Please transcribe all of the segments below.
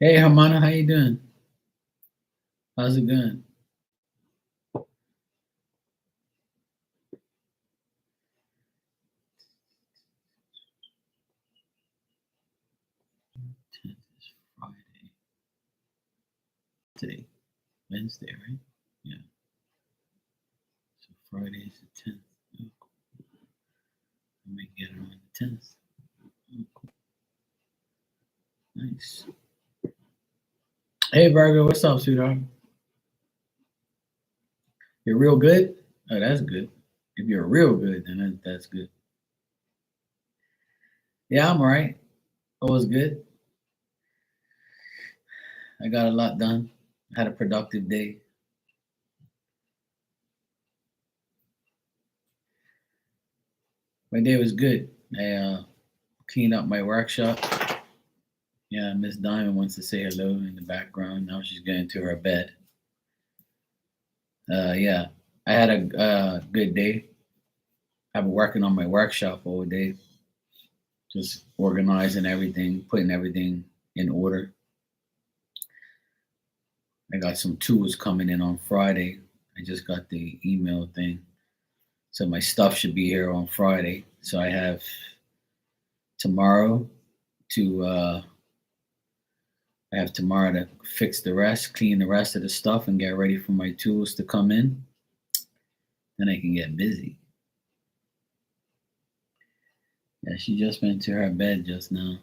Hey, Hermana, how you doing? How's it going? 10th is Friday. Today, Wednesday, right? Yeah. So Friday is the 10th. Oh, cool. I may get it on the 10th. Oh, cool. Nice. Hey, Virgo, what's up, sweetheart? You're real good? Oh, that's good. If you're real good, then that's good. Yeah, I'm all right. Always good. I got a lot done. Had a productive day. My day was good. I cleaned up my workshop. Yeah, Miss Diamond wants to say hello in the background. Now she's getting to her bed. Yeah, I had a good day. I've been working on my workshop all day, just organizing everything, putting everything in order. I got some tools coming in on Friday. I just got the email thing. So my stuff should be here on Friday. So I have tomorrow to fix the rest, clean the rest of the stuff, and get ready for my tools to come in. Then I can get busy. Yeah, she just went to her bed just now.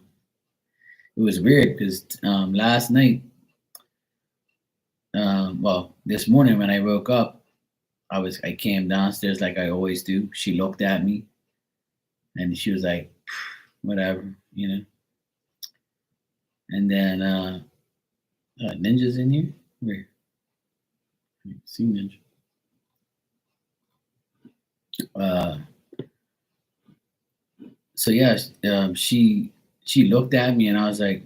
It was weird because last night, well, this morning when I woke up, I came downstairs like I always do. She looked at me and she was like, whatever, you know. And then Ninja's in here. Where? I didn't see Ninja. Uh, so yeah, she looked at me and I was like,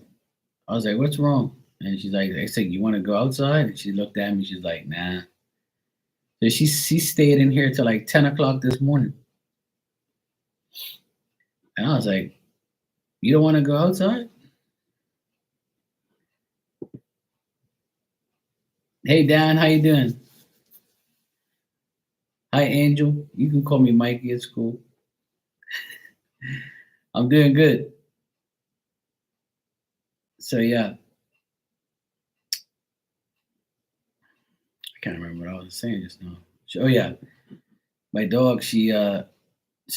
what's wrong? And she's like, I said, you want to go outside? And she looked at me. She's like, nah. So she stayed in here till like 10 o'clock this morning. And I was like, you don't want to go outside? Hey Dan, how you doing? Hi Angel. You can call me Mikey. It's cool. I'm doing good. So yeah, I can't remember what I was saying just now. Oh yeah, my dog. So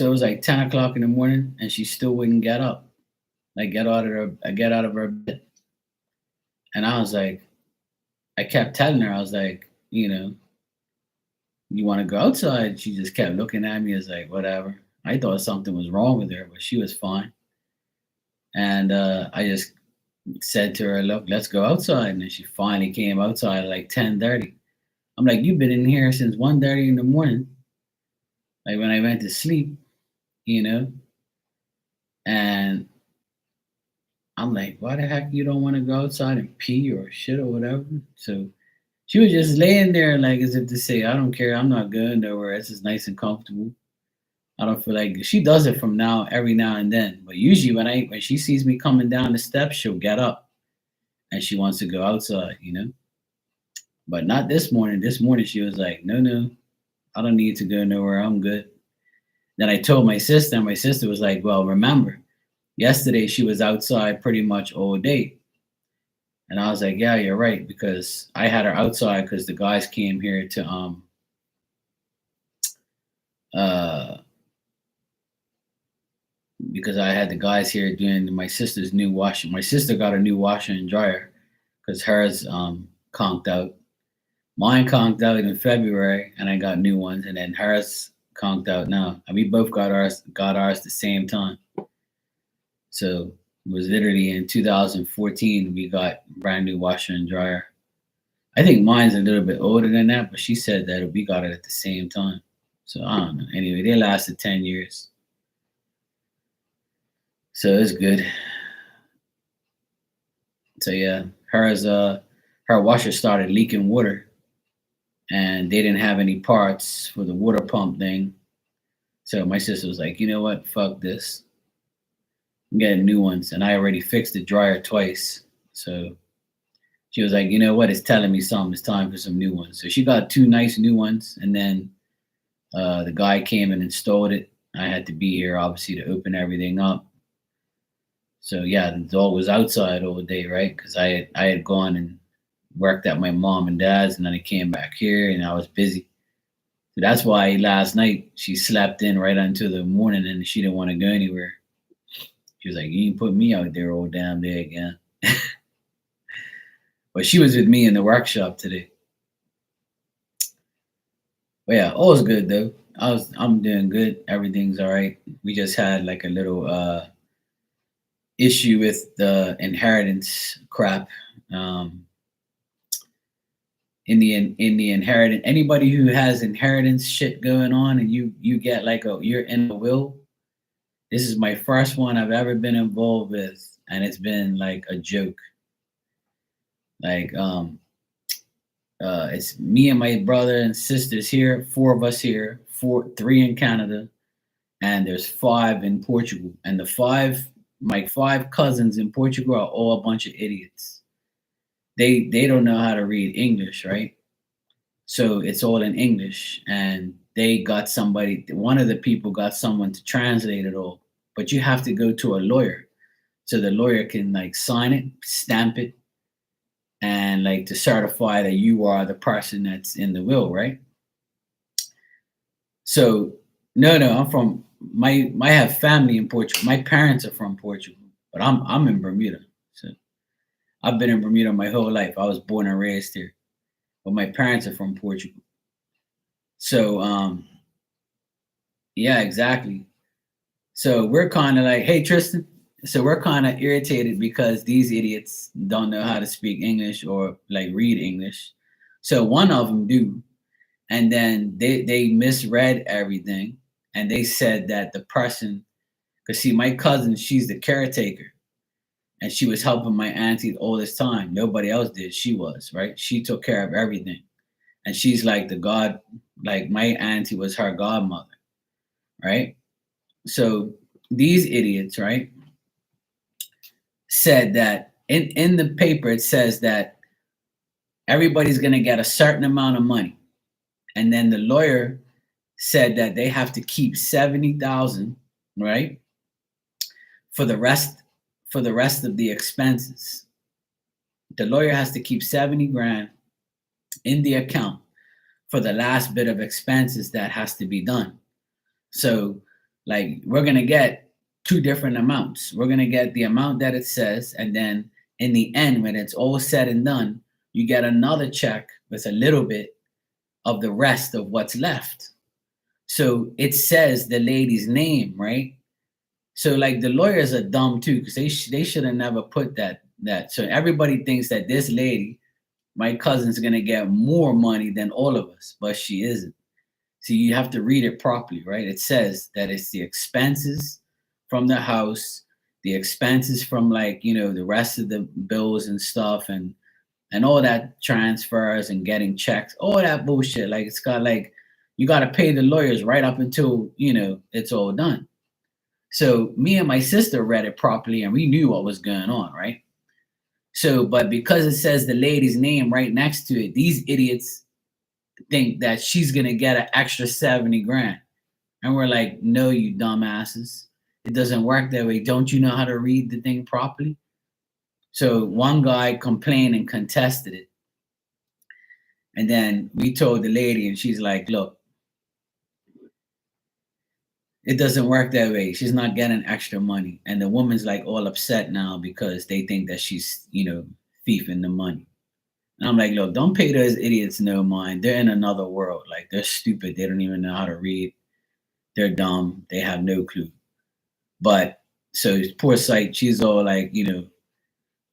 it was like 10 o'clock in the morning, and she still wouldn't get up. I get out of her bed, and I was like, I kept telling her, I was like, you want to go outside? She just kept looking at me as like, whatever. I thought something was wrong with her, but she was fine. And I just said to her, look, let's go outside. And then she finally came outside at like 10:30. I'm like, you've been in here since 1:30 in the morning, like when I went to sleep, you know? And I'm like, why the heck you don't want to go outside and pee or shit or whatever? So she was just laying there like as if to say, I don't care, I'm not going nowhere. It's just nice and comfortable. I don't feel like she does it from now every now and then. But usually when she sees me coming down the steps, she'll get up and she wants to go outside, But not this morning. This morning she was like, no, no, I don't need to go nowhere. I'm good. Then I told my sister, and my sister was like, well, remember, yesterday she was outside pretty much all day. And I was like, yeah, you're right, because I had her outside because the guys came here to uh because I had the guys here doing my sister's new washer. My sister got a new washer and dryer because hers conked out. Mine conked out in February, and I got new ones, and then hers conked out now. And we both got ours the same time. So it was literally in 2014 we got brand new washer and dryer. I think mine's a little bit older than that, but she said that we got it at the same time. So I don't know. Anyway, they lasted 10 years. So it's good. So yeah, her washer started leaking water and they didn't have any parts for the water pump thing. So my sister was like, you know what? Fuck this. I'm getting new ones. And I already fixed the dryer twice. So She was like, you know what? It's telling me something. It's time for some new ones. So she got two nice new ones, and then the guy came and installed it. I had to be here, obviously, to open everything up. So yeah, the dog was outside all day, right? Because I had gone and worked at my mom and dad's, and then I came back here, and I was busy. So that's why last night she slept in right until the morning, and she didn't want to go anywhere. She was like, "You didn't put me out there all damn day again." But she was with me in the workshop today. But yeah, all's good though. I'm doing good. Everything's all right. We just had like a little issue with the inheritance crap. Um, in the inheritance, anybody who has inheritance shit going on, and you get like you're in a will. This is my first one I've ever been involved with, and it's been like a joke. Like it's me and my brother and sisters here, four of us here, three in Canada, and there's five in Portugal. And my five cousins in Portugal are all a bunch of idiots. They don't know how to read English, right? So it's all in English, and they got somebody. One of the people got someone to translate it all, but you have to go to a lawyer, so the lawyer can like sign it, stamp it, and like to certify that you are the person that's in the will, right? So no, I'm from I have family in Portugal. My parents are from Portugal, but I'm in Bermuda. So I've been in Bermuda my whole life. I was born and raised here, but my parents are from Portugal. So yeah, exactly. So we're kind of like, hey Tristan. So we're kind of irritated because these idiots don't know how to speak English or like read English. So one of them do, and then they misread everything, and they said that the person, because see, my cousin, she's the caretaker, and she was helping my auntie all this time. Nobody else did. She was, right. She took care of everything, and she's like the god. Like my auntie was her godmother, right? So these idiots, right, said that in the paper it says that everybody's going to get a certain amount of money, and then the lawyer said that they have to keep 70,000, right, for the rest of the expenses. The lawyer has to keep 70 grand in the account for the last bit of expenses that has to be done. So like we're going to get two different amounts. We're going to get the amount that it says, and then in the end when it's all said and done, you get another check with a little bit of the rest of what's left. So it says the lady's name, right? So like the lawyers are dumb too, because they should have never put that. So everybody thinks that this lady, my cousin's gonna get more money than all of us, but she isn't. So you have to read it properly, right? It says that it's the expenses from the house, the expenses from like the rest of the bills and stuff, and all that transfers and getting checks, all that bullshit. Like it's got like you got to pay the lawyers right up until it's all done. So me and my sister read it properly, and we knew what was going on, right? So, but because it says the lady's name right next to it, these idiots think that she's gonna get an extra 70 grand. And we're like, no, you dumbasses. It doesn't work that way. Don't you know how to read the thing properly? So one guy complained and contested it. And then we told the lady, and she's like, look, it doesn't work that way. She's not getting extra money. And the woman's like all upset now because they think that she's, thieving the money. And I'm like, look, don't pay those idiots no mind. They're in another world. Like they're stupid. They don't even know how to read. They're dumb. They have no clue. But so poor sight, she's all like,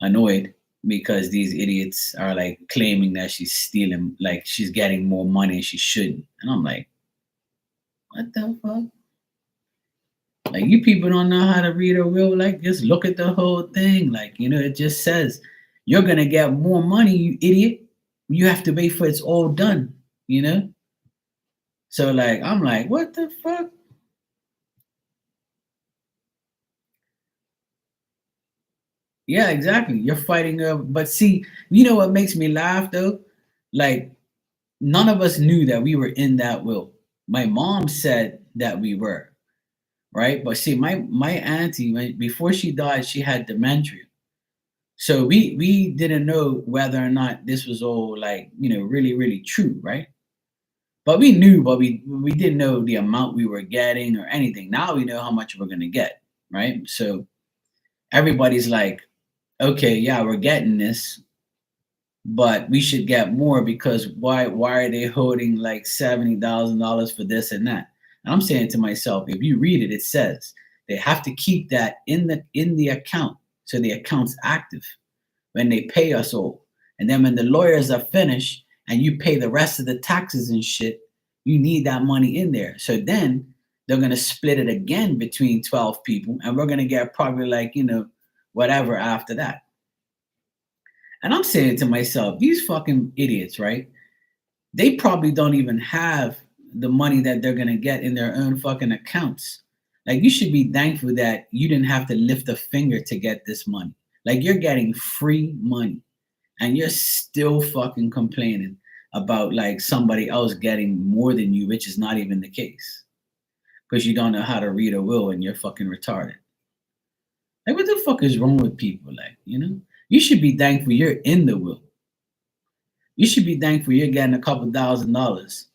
annoyed because these idiots are like claiming that she's stealing, like she's getting more money and she shouldn't. And I'm like, what the fuck? Like you people don't know how to read a will. Like just look at the whole thing. Like it just says you're gonna get more money, you idiot. You have to wait for it's all done. So like I'm like, what the fuck? Yeah, exactly. You're fighting but see, you know what makes me laugh though? Like none of us knew that we were in that will. My mom said that we were, right? But see, my auntie, before she died, she had dementia. So we didn't know whether or not this was all like, really, really true, right? But we knew, but we didn't know the amount we were getting or anything. Now we know how much we're gonna get, right? So everybody's like, okay, yeah, we're getting this, but we should get more because why are they holding like $70,000 for this and that? And I'm saying to myself, if you read it, it says they have to keep that in the account so the account's active when they pay us all. And then when the lawyers are finished and you pay the rest of the taxes and shit, you need that money in there. So then they're gonna split it again between 12 people, and we're gonna get probably like, whatever after that. And I'm saying to myself, these fucking idiots, right? They probably don't even have the money that they're gonna get in their own fucking accounts. Like you should be thankful that you didn't have to lift a finger to get this money. Like you're getting free money and you're still fucking complaining about like somebody else getting more than you, which is not even the case. Because you don't know how to read a will and you're fucking retarded. Like what the fuck is wrong with people? Like, You should be thankful you're in the will. You should be thankful you're getting a couple $1,000s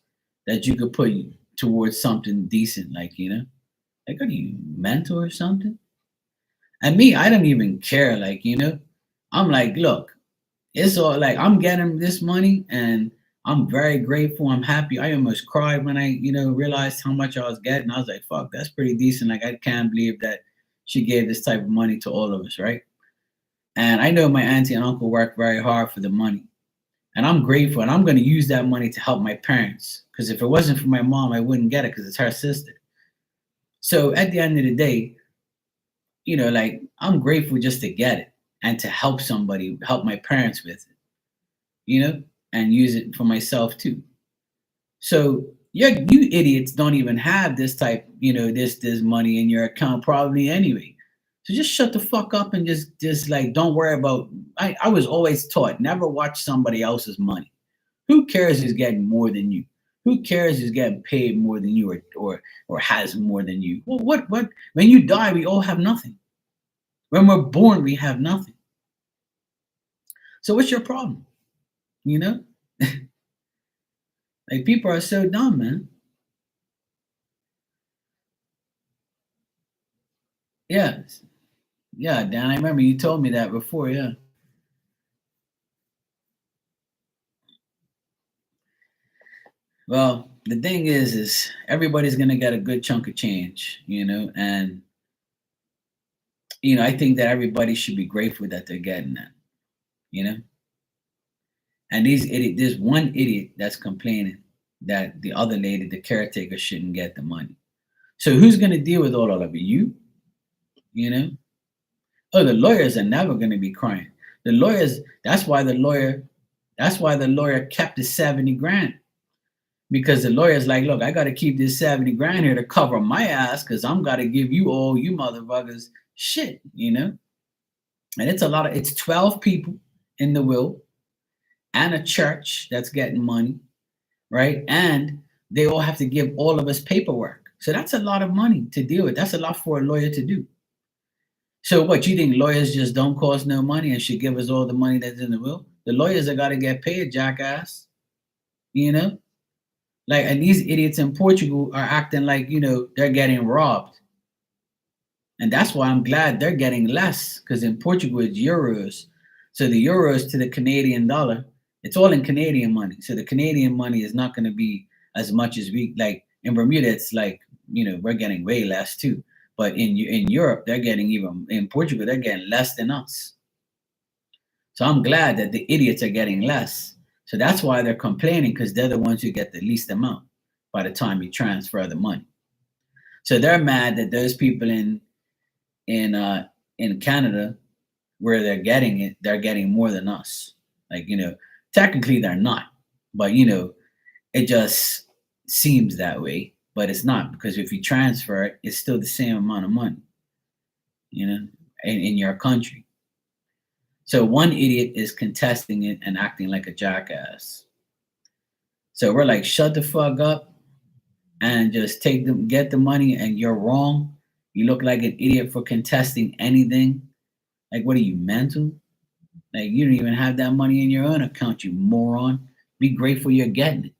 that you could put towards something decent, like are you mental or something? And me, I don't even care, I'm like, look, it's all like I'm getting this money and I'm very grateful. I'm happy. I almost cried when I, realized how much I was getting. I was like, fuck, that's pretty decent. Like I can't believe that she gave this type of money to all of us, right? And I know my auntie and uncle worked very hard for the money. And I'm grateful, and I'm going to use that money to help my parents. Because if it wasn't for my mom, I wouldn't get it because it's her sister. So at the end of the day, like I'm grateful just to get it and to help somebody, help my parents with it, and use it for myself too. So you idiots don't even have this type, this money in your account probably anyway. So just shut the fuck up and just like don't worry about. I was always taught never watch somebody else's money. Who cares who's getting more than you? Who cares who's getting paid more than you or has more than you? Well, what? When you die, we all have nothing. When we're born, we have nothing. So what's your problem? You know, like people are so dumb, man. Yeah, yeah, Dan. I remember you told me that before. Yeah. Well, the thing is everybody's gonna get a good chunk of change, and I think that everybody should be grateful that they're getting that, you know. And there's one idiot that's complaining that the other lady, the caretaker, shouldn't get the money. So who's gonna deal with all of it? You know. Oh, the lawyers are never gonna be crying. The lawyers. That's why the lawyer. That's why the lawyer kept the 70 grand because the lawyer's like, look, I got to keep this 70 grand here to cover my ass because I'm got to give you all you motherfuckers shit. And it's 12 people in the will and a church that's getting money, right? And they all have to give all of us paperwork. So that's a lot of money to deal with. That's a lot for a lawyer to do. So what, you think lawyers just don't cost no money and should give us all the money that's in the will? The lawyers are got to get paid, jackass. You know? Like, and these idiots in Portugal are acting like, they're getting robbed. And that's why I'm glad they're getting less because in Portugal it's euros. So the euros to the Canadian dollar, it's all in Canadian money. So the Canadian money is not going to be as much as we like in Bermuda. It's like, we're getting way less too. But in Europe, they're getting even in Portugal, they're getting less than us. So I'm glad that the idiots are getting less. So that's why they're complaining because they're the ones who get the least amount by the time you transfer the money. So they're mad that those people in Canada where they're getting it, they're getting more than us. Like, technically they're not, but it just seems that way. But it's not because if you transfer it, it's still the same amount of money, in your country. So one idiot is contesting it and acting like a jackass. So we're like, shut the fuck up and just get the money, and you're wrong. You look like an idiot for contesting anything. Like, what are you, mental? Like, you don't even have that money in your own account, you moron. Be grateful you're getting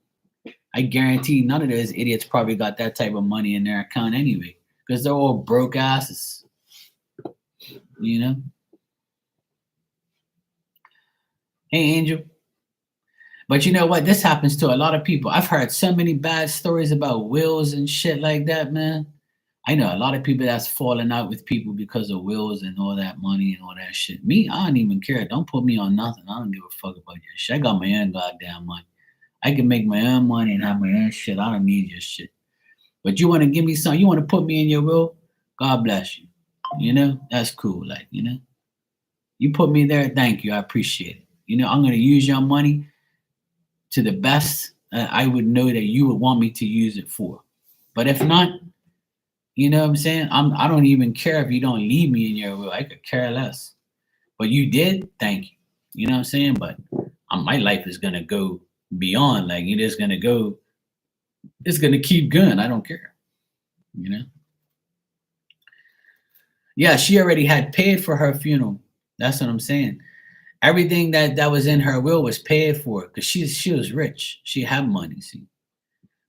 it. I guarantee none of those idiots probably got that type of money in their account anyway, because they're all broke asses, you know? Hey, Angel. But you know what? This happens to a lot of people. I've heard so many bad stories about wills and shit like that, man. I know a lot of people that's falling out with people because of wills and all that money and all that shit. Me, I don't even care. Don't put me on nothing. I don't give a fuck about your shit. I got my own goddamn money. I can make my own money and have my own shit. I don't need your shit. But you want to give me something? You want to put me in your will? God bless you. You know, that's cool. Like, you know, you put me there. Thank you. I appreciate it. You know, I'm going to use your money to the best I would know that you would want me to use it for. But if not, you know what I'm saying? I don't even care if you don't leave me in your will. I could care less. But you did, thank you. You know what I'm saying? But my life is gonna go beyond. Like it is gonna go. It's gonna keep going. I don't care. You know? Yeah, she already had paid for her funeral. That's what I'm saying. Everything that was in her will was paid for because she was rich. She had money. See,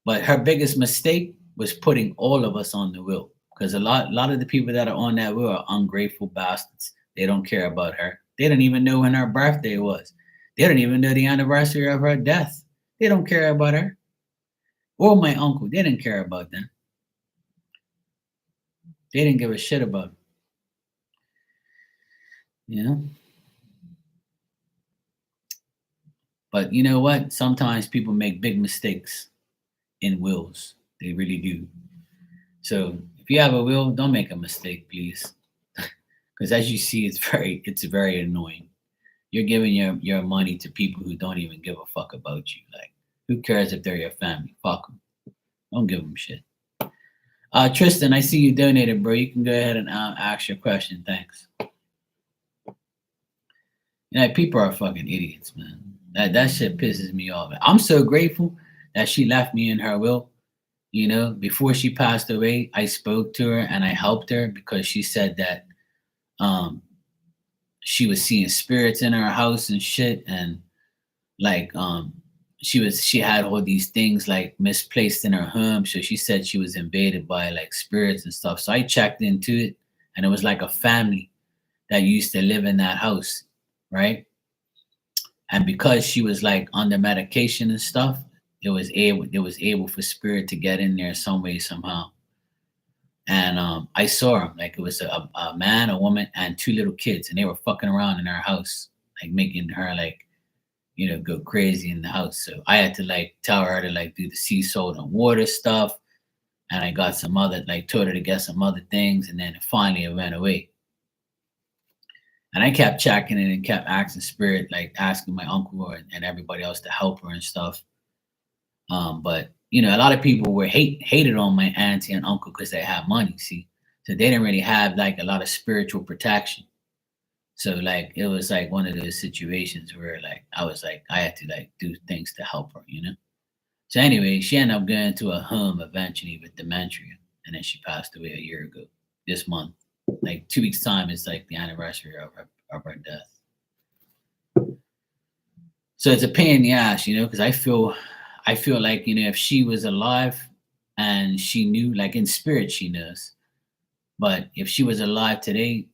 but her biggest mistake was putting all of us on the will because a lot of the people that are on that will are ungrateful bastards. They don't care about her. They don't even know when her birthday was. They don't even know the anniversary of her death. They don't care about her or my uncle. They didn't care about them. They didn't give a shit about them. You know. But you know what? Sometimes people make big mistakes in wills. They really do. So if you have a will, don't make a mistake, please. Because as you see, it's very annoying. You're giving your money to people who don't even give a fuck about you. Like, who cares if they're your family? Fuck them. Don't give them shit. Tristan, I see you donated, bro. You can go ahead and ask your question. Thanks. Yeah, people are fucking idiots, man. That shit pisses me off. I'm so grateful that she left me in her will. You know, before she passed away, I spoke to her and I helped her because she said that um she was seeing spirits in her house and shit, and like she had all these things like misplaced in her home. So she said she was invaded by like spirits and stuff. So I checked into it, and it was like a family that used to live in that house, right? And because she was like under medication and stuff, it was able for spirit to get in there some way somehow. And I saw him like it was a man, a woman, and two little kids, and they were fucking around in our house, like making her like go crazy in the house. So I had to like tell her to like do the sea salt and water stuff, and I got some other like told her to get some other things, and then finally it went away. And I kept checking it and kept asking spirit, like asking my uncle and everybody else to help her and stuff. But a lot of people were hated on my auntie and uncle because they had money. See, so they didn't really have like a lot of spiritual protection. So like it was like one of those situations where like I was like I had to like do things to help her. So anyway, she ended up going to a home eventually with dementia, and then she passed away a year ago this month. Like 2 weeks time is like the anniversary of her death. So it's a pain in the ass, because I feel like if she was alive and she knew, like in spirit, she knows. But if she was alive today,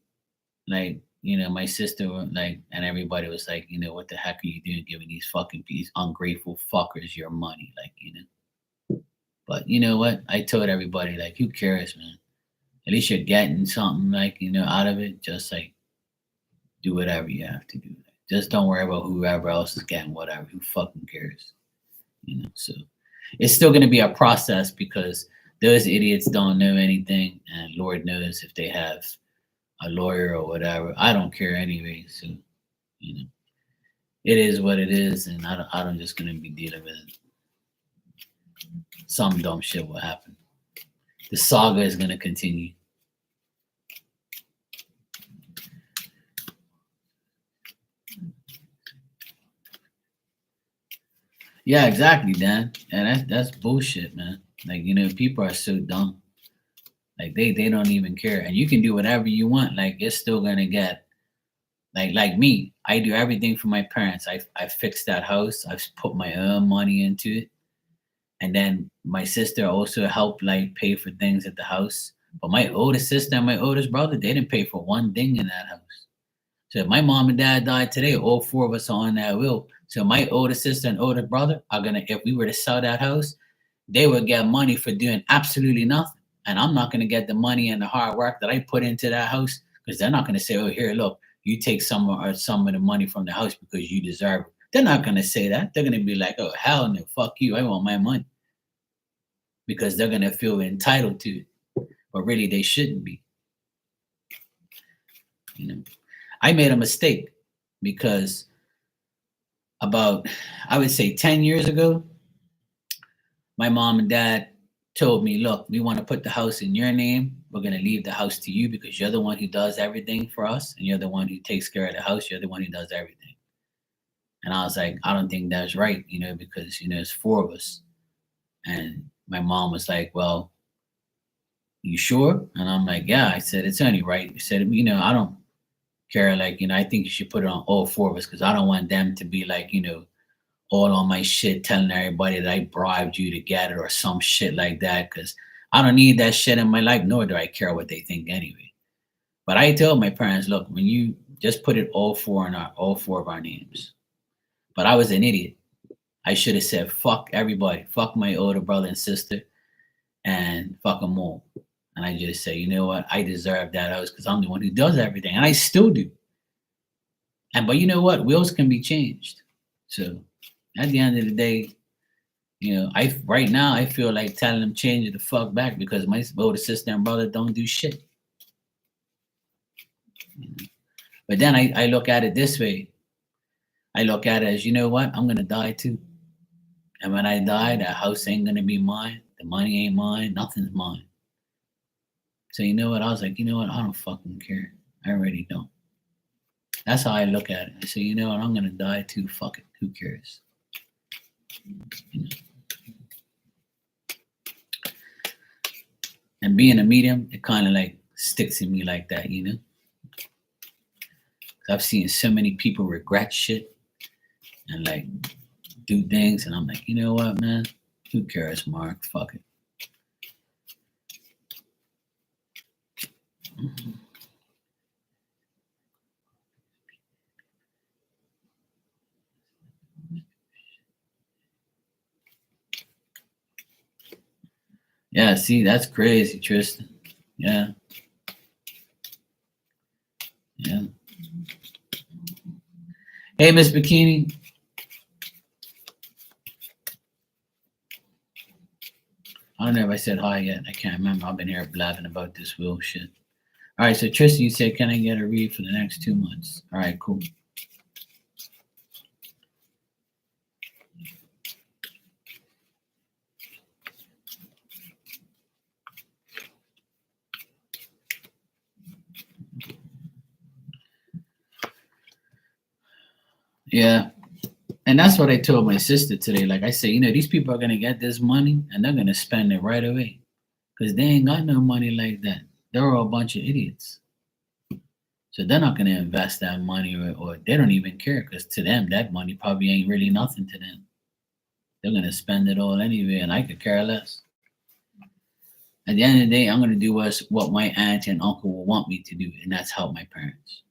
like my sister like and everybody was like, what the heck are you doing giving these ungrateful fuckers your money, But you know what? I told everybody like, who cares, man? At least you're getting something like out of it. Just like do whatever you have to do. Just don't worry about whoever else is getting whatever. Who fucking cares? So it's still going to be a process because those idiots don't know anything, and Lord knows if they have a lawyer or whatever. I don't care anyway. So it is what it is, and I don't just going to be dealing with it. Some dumb shit will happen. The saga is going to continue. Yeah, exactly, Dan. And that's bullshit, man. Like, people are so dumb. Like they don't even care. And you can do whatever you want. Like it's still gonna get like me. I do everything for my parents. I fixed that house. I've put my own money into it. And then my sister also helped like pay for things at the house. But my oldest sister and my oldest brother, they didn't pay for one thing in that house. So if my mom and dad died today, all four of us are on that will. So my older sister and older brother are gonna, if we were to sell that house, they would get money for doing absolutely nothing. And I'm not gonna get the money and the hard work that I put into that house because they're not gonna say, "Oh, here, look, you take some of the money from the house because you deserve it." They're not gonna say that. They're gonna be like, "Oh, hell no, fuck you! I want my money," because they're gonna feel entitled to it, but really they shouldn't be. You know, I made a mistake because about, I would say, 10 years ago, my mom and dad told me, "Look, we want to put the house in your name. We're going to leave the house to you because you're the one who does everything for us and you're the one who takes care of the house. You're the one who does everything." And I was like, "I don't think that's right, because, it's four of us." And my mom was like, "Well, you sure?" And I'm like, "Yeah." I said, "It's only right." He said, "I don't care. Like, I think you should put it on all four of us because I don't want them to be like, all on my shit, telling everybody that I bribed you to get it or some shit like that. Because I don't need that shit in my life, nor do I care what they think anyway." But I tell my parents, "Look, when you just put it all four of our names." But I was an idiot. I should have said, "Fuck everybody, fuck my older brother and sister, and fuck them all." And I just say, "You know what? I deserve that house because I'm the one who does everything, and I still do." But you know what? Wills can be changed. So at the end of the day, I right now I feel like telling them change it the fuck back because my older sister and brother don't do shit. But then I look at it this way. I look at it as, you know what? I'm gonna die too. And when I die, that house ain't gonna be mine. The money ain't mine. Nothing's mine. So you know what? I was like, you know what? I don't fucking care. I really don't. That's how I look at it. I say, you know what? I'm gonna die too. Fuck it. Who cares? You know? And being a medium, it kind of like sticks in me like that, you know? 'Cause I've seen so many people regret shit and like do things, and I'm like, you know what, man? Who cares, Mark? Fuck it. Yeah, see, that's crazy, Tristan. Yeah, yeah. Hey, Miss Bikini. I don't know if I said hi yet. I can't remember. I've been here blabbing about this will shit. All right, so Tristan, you said, can I get a read for the next 2 months? All right, cool. Yeah, and that's what I told my sister today. Like I said, these people are gonna get this money and they're gonna spend it right away because they ain't got no money like that. They're all a bunch of idiots. So they're not gonna invest that money, or they don't even care because to them that money probably ain't really nothing to them. They're gonna spend it all anyway, and I could care less. At the end of the day, I'm gonna do what my aunt and uncle will want me to do, and that's help my parents.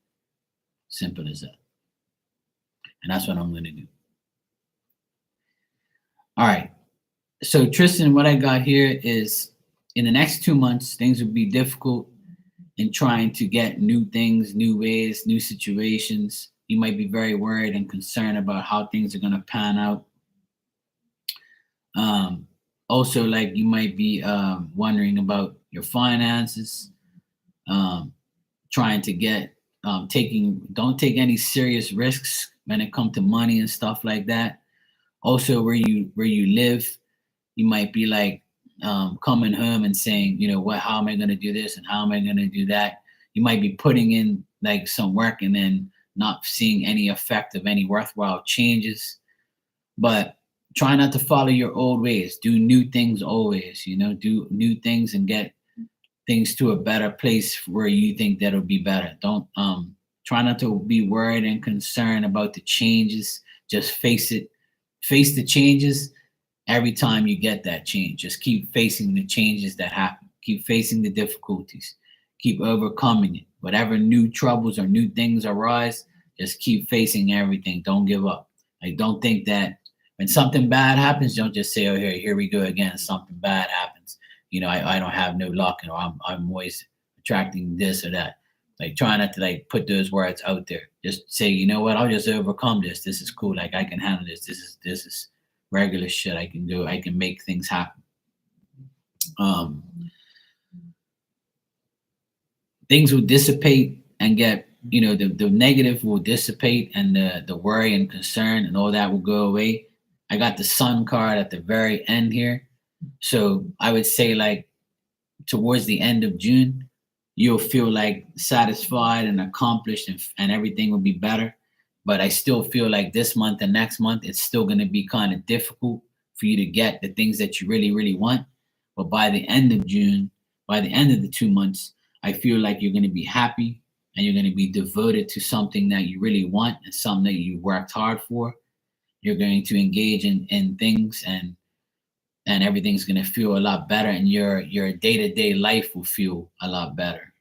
Simple as that. And that's what I'm gonna do. All right. So Tristan, what I got here is in the next 2 months, things will be difficult in trying to get new things, new ways, new situations. You might be very worried and concerned about how things are gonna pan out. Um, Also, like you might be wondering about your finances, um, trying to get taking don't take any serious risks when it comes to money and stuff like that. Also, where you live, you might be like coming home and saying, what, how am I going to do this and how am I going to do that? You might be putting in like some work and then not seeing any effect of any worthwhile changes. But try not to follow your old ways. Do new things always, do new things and get things to a better place where you think that'll be better. Don't try not to be worried and concerned about the changes. Just face it. Face the changes every time you get that change. Just keep facing the changes that happen. Keep facing the difficulties. Keep overcoming it. Whatever new troubles or new things arise, just keep facing everything. Don't give up. Like, don't think that when something bad happens, don't just say, "Oh, here we go again. Something bad happens. I don't have no luck, and I'm always attracting this or that." Like, try not to like put those words out there. Just say, "You know what? I'll just overcome this. This is cool. Like, I can handle this. This is regular shit. I can do. I can make things happen." Um, Things will dissipate and get, the negative will dissipate, and the worry and concern and all that will go away. I got the sun card at the very end here. So I would say, like, towards the end of June, you'll feel like satisfied and accomplished, and everything will be better. But I still feel like this month and next month, it's still going to be kind of difficult for you to get the things that you really, really want. But by the end of June, by the end of the 2 months, I feel like you're going to be happy, and you're going to be devoted to something that you really want and something that you worked hard for. You're going to engage in things, and everything's going to feel a lot better, and your day-to-day life will feel a lot better.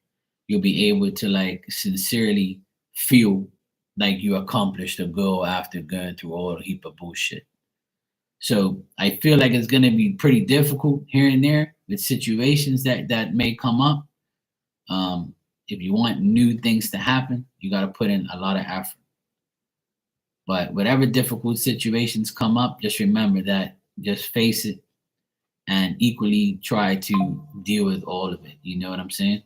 You'll be able to like sincerely feel like you accomplished a goal after going through all a heap of bullshit. So I feel like it's going to be pretty difficult here and there with situations that may come up. If you want new things to happen, you got to put in a lot of effort. But whatever difficult situations come up, just remember that, just face it, and equally try to deal with all of it. You know what I'm saying?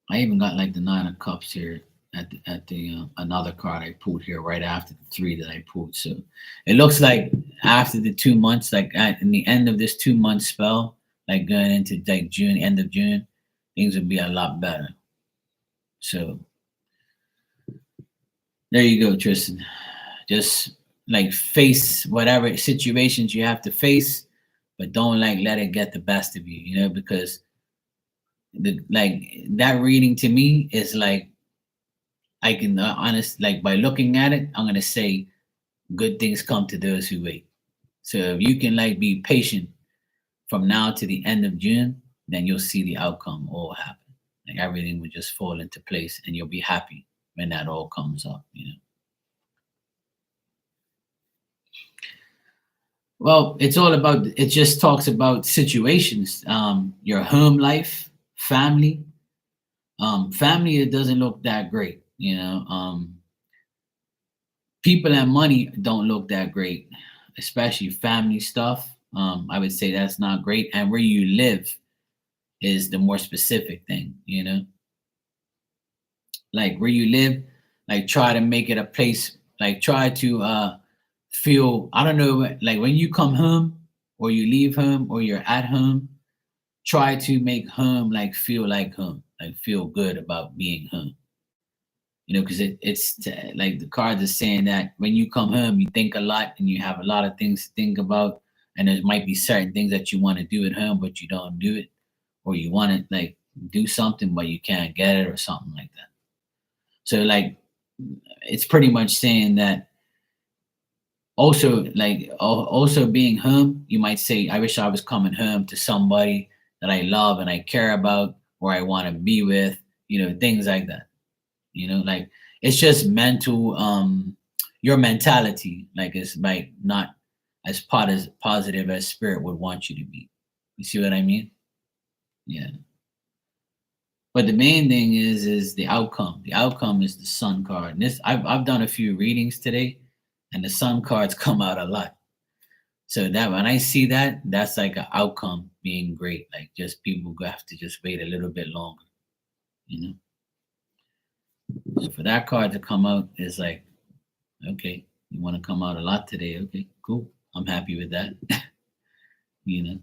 I even got like the 9 of Cups here at the another card I pulled here right after the three that I pulled. So it looks like after the 2 months, like in the end of this 2 month spell, like going into like June, end of June, things will be a lot better. So there you go, Tristan. Just like face whatever situations you have to face, but don't like let it get the best of you, because the like that reading to me is like, I can honest, like, by looking at it, I'm gonna say good things come to those who wait. So if you can like be patient from now to the end of June, then you'll see the outcome all happen. Like, everything will just fall into place, and you'll be happy when that all comes up. Well, it just talks about situations, your home life, family. Family, it doesn't look that great. People and money don't look that great, especially family stuff. I would say that's not great. And where you live is the more specific thing. Like, where you live, like, try to make it a place, like, try to feel, I don't know, like, when you come home or you leave home or you're at home, try to make home like home, like feel good about being home. Because like the cards are saying that when you come home, you think a lot and you have a lot of things to think about, and there might be certain things that you want to do at home, but you don't do it, or you want to like do something but you can't get it or something like that. So like, it's pretty much saying that also, like, also being home, you might say, I wish I was coming home to somebody that I love and I care about, or I want to be with, things like that. Like, it's just mental, your mentality, like, is like not as positive as spirit would want you to be. You see what I mean? Yeah. But the main thing is the outcome. The outcome is the sun card. And this, I've done a few readings today, and the sun cards come out a lot. So that when I see that, that's like an outcome being great. Like, just people have to just wait a little bit longer. You know. So for that card to come out is like, okay, you want to come out a lot today. Okay, cool. I'm happy with that. you know.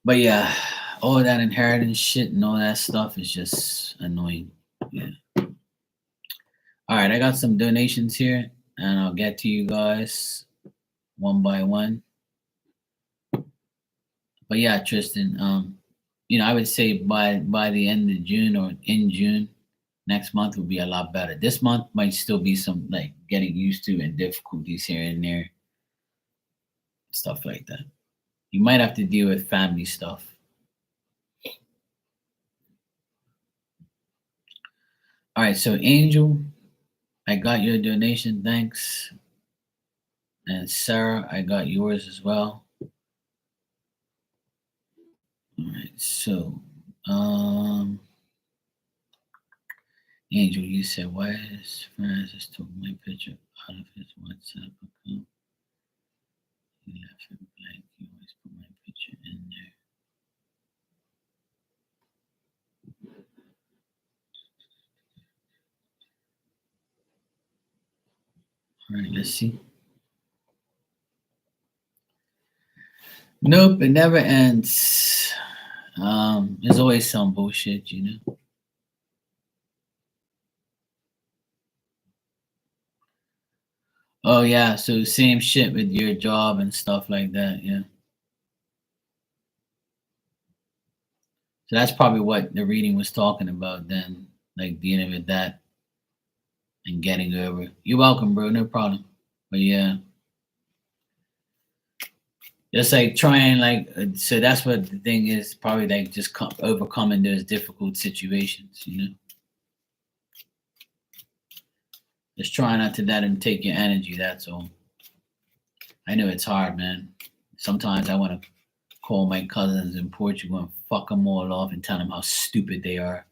But yeah, all that inheritance shit and all that stuff is just annoying. Yeah. All right, I got some donations here, and I'll get to you guys one by one. But yeah, Tristan, I would say by the end of June or in June next month will be a lot better. This month might still be some like getting used to and difficulties here and there, stuff like that. You might have to deal with family stuff. All right, so Angel, I got your donation, thanks. And Sarah, I got yours as well. All right, so Angel, you said why is Francis took my picture out of his WhatsApp account? He left it blank. He always put my picture in there. All right, let's see. Nope, it never ends. There's always some bullshit, you know. Oh yeah, so same shit with your job and stuff like that, yeah. So that's probably what the reading was talking about then, like dealing with that and getting over. You're welcome, bro, no problem. But yeah, just like trying, like, so that's what the thing is. Probably like just overcoming those difficult situations, you know. Just try not to let them take your energy. That's all. I know it's hard, man. Sometimes I want to call my cousins in Portugal and fuck them all off and tell them how stupid they are.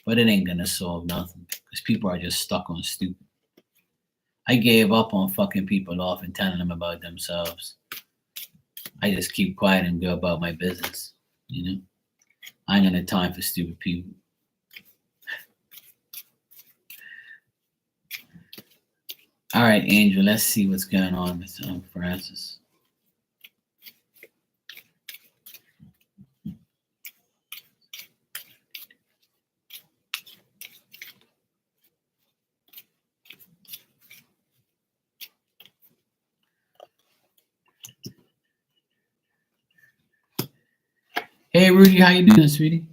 But it ain't gonna solve nothing because people are just stuck on stupid. I gave up on fucking people off and telling them about themselves. I just keep quiet and go about my business. You know, I ain't got no time for stupid people. All right, Angel, let's see what's going on with Francis. Hey, Rudy, how you doing, sweetie?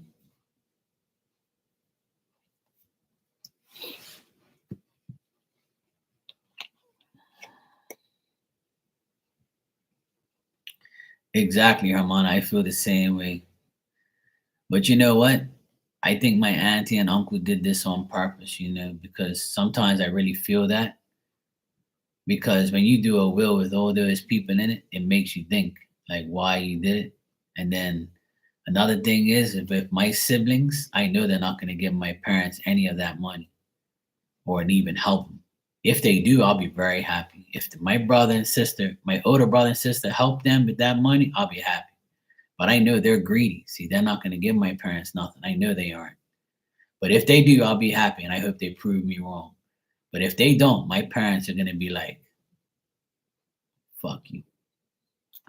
Exactly, Hermana. I feel the same way. But you know what? I think my auntie and uncle did this on purpose, you know, because sometimes I really feel that. Because when you do a will with all those people in it, it makes you think like why you did it. And then another thing is, if with my siblings, I know they're not going to give my parents any of that money or even help them. If they do, I'll be very happy. If my brother and sister, my older brother and sister, help them with that money, I'll be happy. But I know they're greedy. See, they're not going to give my parents nothing. I know they aren't. But if they do, I'll be happy, and I hope they prove me wrong. But if they don't, my parents are going to be like, fuck you.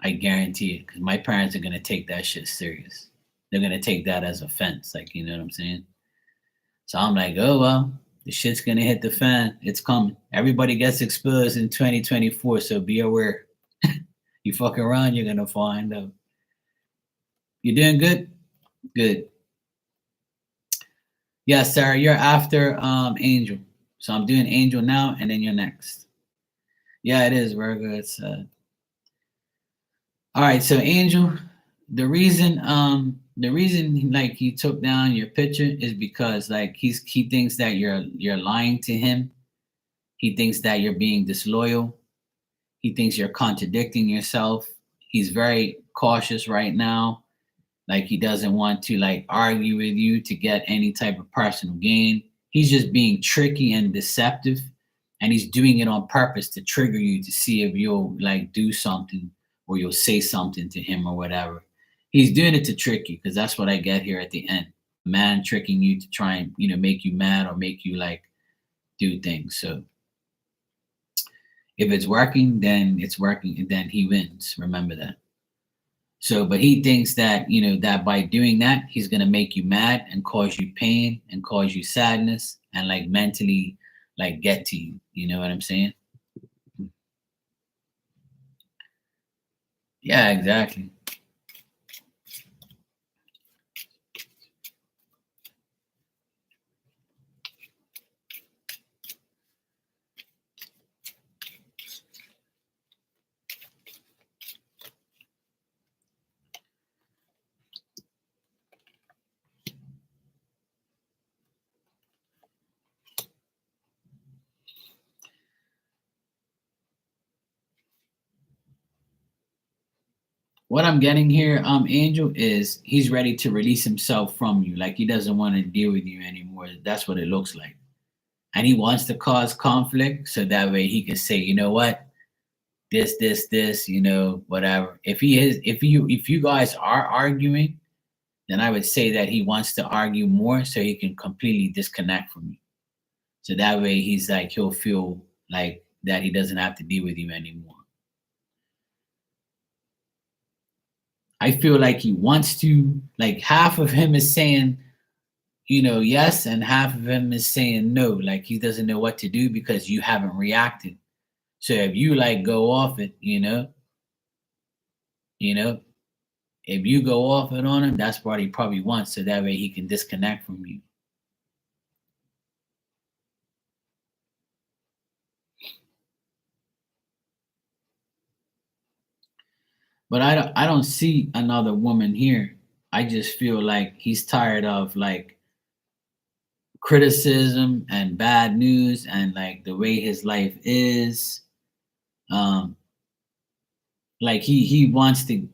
I guarantee it, because my parents are going to take that shit serious. They're going to take that as offense. Like, you know what I'm saying? So I'm like, oh, well, the shit's going to hit the fan. It's coming. Everybody gets exposed in 2024, so be aware. You fuck around, you're going to find out. You doing good? Good. Yeah, Sarah, you're after Angel. So I'm doing Angel now, and then you're next. Yeah, it is Virgo. It's all right. So Angel, the reason like he took down your picture is because like he thinks that you're lying to him. He thinks that you're being disloyal. He thinks you're contradicting yourself. He's very cautious right now. Like he doesn't want to like argue with you to get any type of personal gain. He's just being tricky and deceptive, and he's doing it on purpose to trigger you to see if you'll like do something or you'll say something to him or whatever. He's doing it to trick you because that's what I get here at the end. Man tricking you to try and make you mad or make you like do things. So if it's working, then it's working, and then he wins. Remember that. So, but he thinks that, that by doing that, he's going to make you mad and cause you pain and cause you sadness and like mentally like get to you. You know what I'm saying? Yeah, exactly. What I'm getting here, Angel, is he's ready to release himself from you. Like he doesn't want to deal with you anymore. That's what it looks like. And he wants to cause conflict so that way he can say, you know what, this, whatever. If you guys are arguing, then I would say that he wants to argue more so he can completely disconnect from you. So that way he's like he'll feel like that he doesn't have to deal with you anymore. I feel like he wants to, like half of him is saying, yes, and half of him is saying no. Like he doesn't know what to do because you haven't reacted. So if you like go off it, you know, if you go off it on him, that's what he probably wants. So that way he can disconnect from you. But I don't see another woman here. I just feel like he's tired of like criticism and bad news and like the way his life is. Um, like he wants to,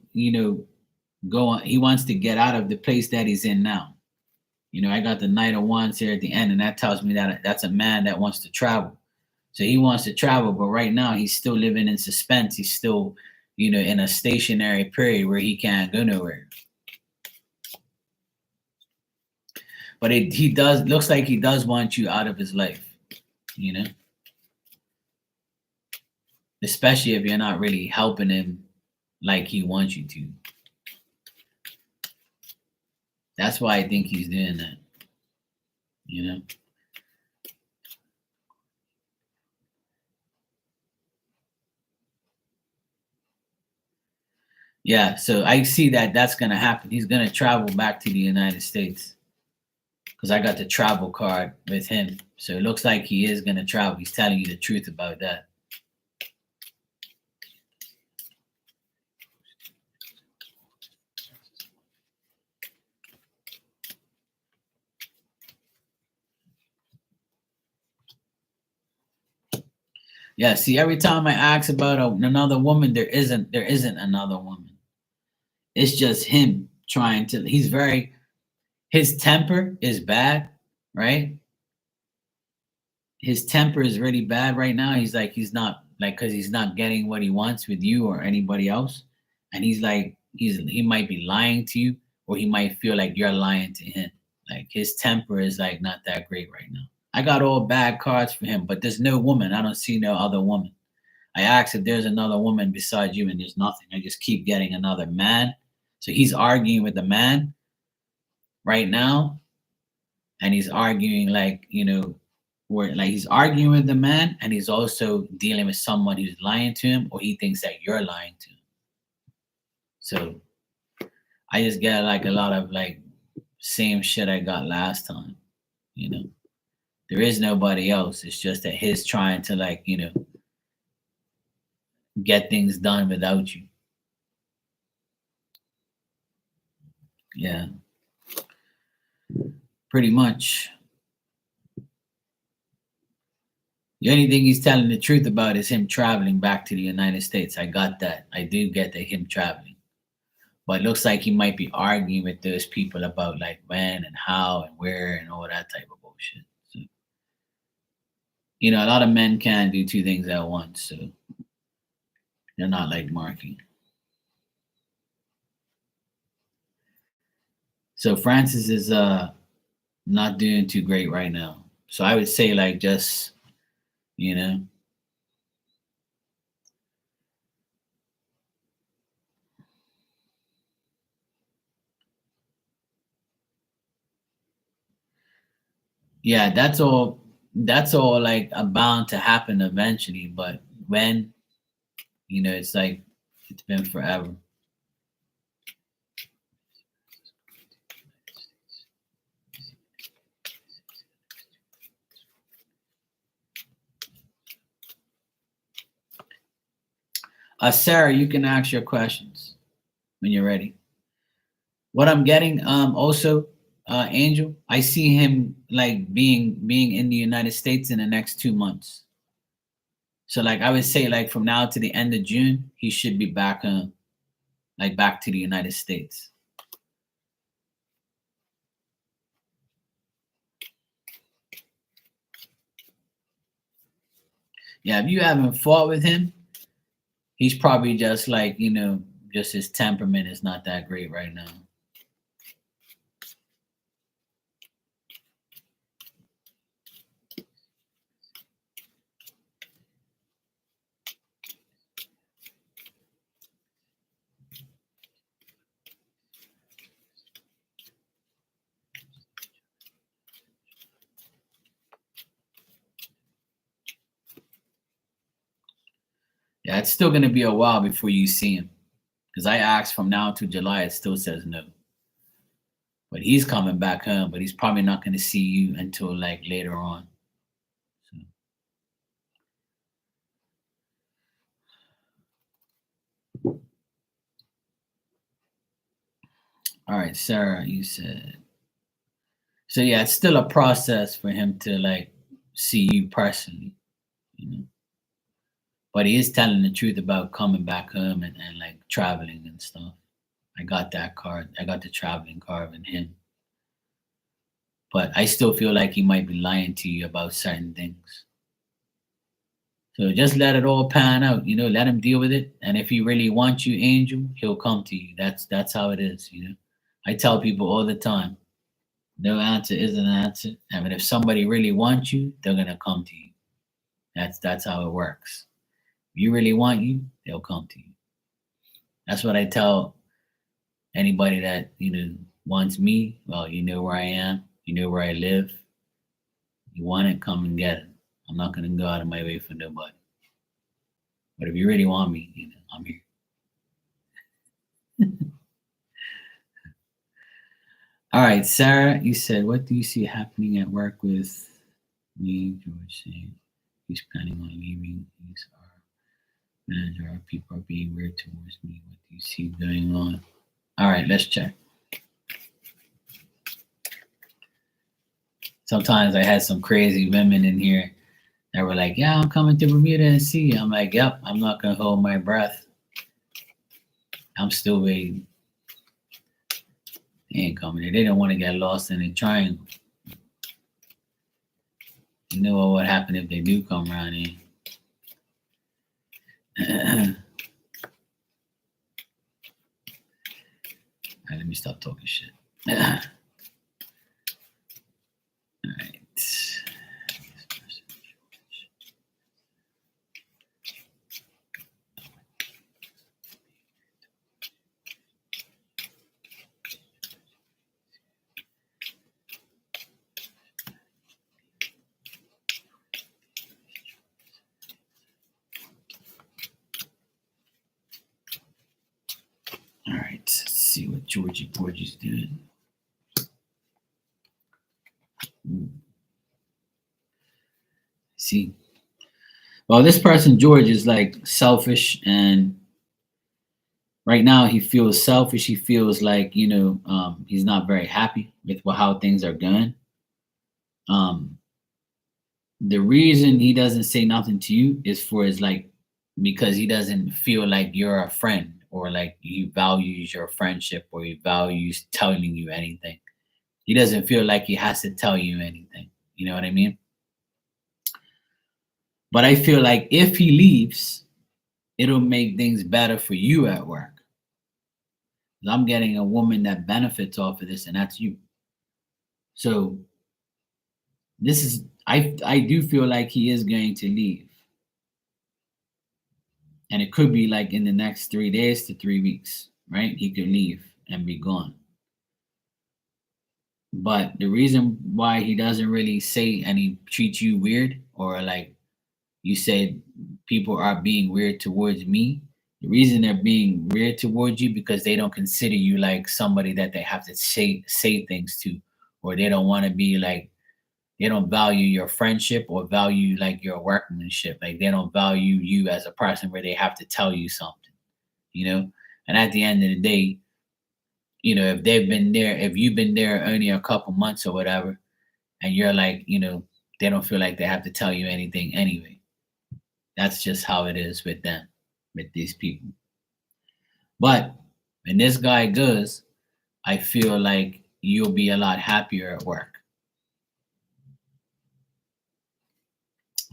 go on. He wants to get out of the place that he's in now. I got the Knight of Wands here at the end, and that tells me that that's a man that wants to travel. So he wants to travel, but right now he's still living in suspense. He's still, in a stationary period where he can't go nowhere. But he does looks like he does want you out of his life, you know, especially if you're not really helping him like he wants you to. That's why I think he's doing that, you know. Yeah, so I see that that's gonna happen. He's gonna travel back to the United States because I got the travel card with him. So it looks like he is gonna travel. He's telling you the truth about that. Yeah, see, every time I ask about another woman, there isn't another woman. It's just him trying to. His temper is bad, right? His temper is really bad right now. He's not like because he's not getting what he wants with you or anybody else, and he's like he might be lying to you or he might feel like you're lying to him. Like his temper is like not that great right now. I got all bad cards for him, but there's no woman. I don't see no other woman. I asked if there's another woman besides you, and there's nothing. I just keep getting another man. So he's arguing with the man right now, and he's arguing like where like he's arguing with the man, and he's also dealing with someone who's lying to him, or he thinks that you're lying to him. So I just get like a lot of like same shit I got last time. You know, there is nobody else. It's just that he's trying to like get things done without you. Yeah, pretty much. The only thing he's telling the truth about is him traveling back to the United States. I got that. I do get that him traveling. But it looks like he might be arguing with those people about like when and how and where and all that type of bullshit. So, a lot of men can't do two things at once. So they're not like Marky. So Francis is not doing too great right now. So I would say like just, you know, Yeah, that's all like bound to happen eventually, but when, it's like it's been forever. Sarah, you can ask your questions when you're ready. What I'm getting, also, Angel, I see him like being in the United States in the next 2 months. So like I would say like from now to the end of June, he should be back, like back to the United States. Yeah, if you haven't fought with him, he's probably just like, just his temperament is not that great right now. Yeah, it's still gonna be a while before you see him. Because I asked from now to July, it still says no. But he's coming back home, but he's probably not gonna see you until like later on. So, all right, Sarah, you said so. Yeah, it's still a process for him to like see you personally, you know. But he is telling the truth about coming back home and like traveling and stuff. I got that card. I got the traveling card in him. But I still feel like he might be lying to you about certain things. So just let it all pan out, let him deal with it. And if he really wants you, Angel, he'll come to you. That's how it is. I tell people all the time, no answer is an answer. I mean, if somebody really wants you, they're gonna come to you. That's how it works. If you really want you, they'll come to you. That's what I tell anybody that, wants me. Well, you know where I am, you know where I live. You want it, come and get it. I'm not gonna go out of my way for nobody. But if you really want me, I'm here. All right, Sarah, you said, what do you see happening at work with me, George saying he's planning on leaving? He's our manager. Our people are being weird towards me. What do you see going on? All right, let's check. Sometimes I had some crazy women in here that were like, yeah, I'm coming to Bermuda and see. I'm like, yep, I'm not going to hold my breath. I'm still waiting. They ain't coming here. They don't want to get lost in the triangle. You know what would happen if they do come around here? All right, let me stop talking shit. All right. All right, let's see what Georgie Porgy's doing. See, well, this person George is like selfish, and right now he feels selfish. He feels like he's not very happy with how things are going. Um, the reason he doesn't say nothing to you is for his like because he doesn't feel like you're a friend or like he values your friendship or he values telling you anything. He doesn't feel like he has to tell you anything. You know what I mean? But I feel like if he leaves, it'll make things better for you at work. I'm getting a woman that benefits off of this, and that's you. So this is I do feel like he is going to leave. And it could be like in the next 3 days to 3 weeks, right? He could leave and be gone. But the reason why he doesn't really say and he treats you weird, or like you said, people are being weird towards me. The reason they're being weird towards you because they don't consider you like somebody that they have to say things to, or they don't want to be like, they don't value your friendship or value like your workmanship. Like they don't value you as a person where they have to tell you something, you know. And at the end of the day, if they've been there, if you've been there only a couple months or whatever, and you're like, they don't feel like they have to tell you anything anyway. That's just how it is with them, with these people. But when this guy goes, I feel like you'll be a lot happier at work.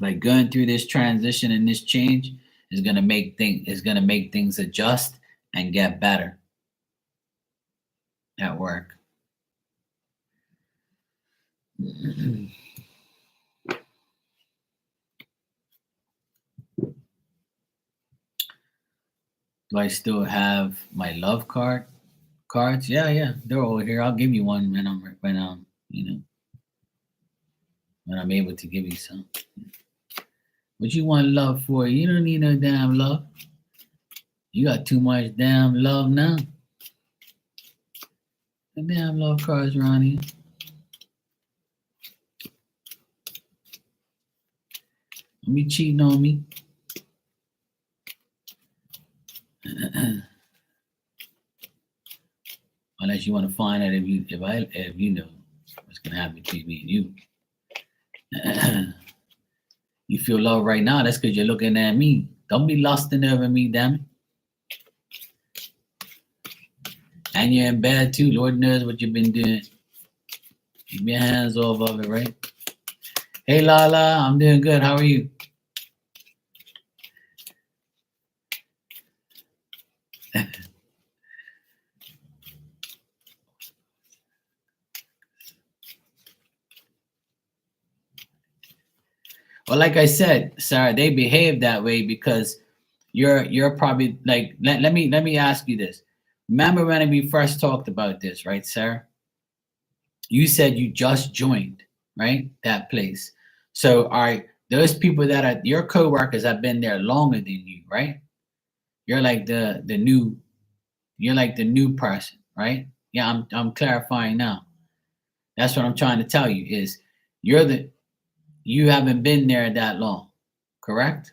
Like going through this transition and this change is gonna make things adjust and get better at work. Do I still have my love cards? Yeah, yeah, they're over here. I'll give you one when I'm when I'm able to give you some. What you want love for? You don't need no damn love. You got too much damn love now. The damn love cards around here. Don't be cheating on me. Unless you want to find out if you know what's gonna happen between me and you. You feel love right now, that's because you're looking at me. Don't be lusting over me, damn it. And you're in bed too. Lord knows what you've been doing. Keep your hands off of it, right? Hey Lala, I'm doing good. How are you? Well, like I said, Sarah, they behave that way because you're probably like let me ask you this. Remember when we first talked about this, right, Sarah? You said you just joined, right? That place. So are those people that are your coworkers have been there longer than you, right? You're like the new you're like the new person, right? Yeah, I'm clarifying now. That's what I'm trying to tell you is you're the you haven't been there that long, correct?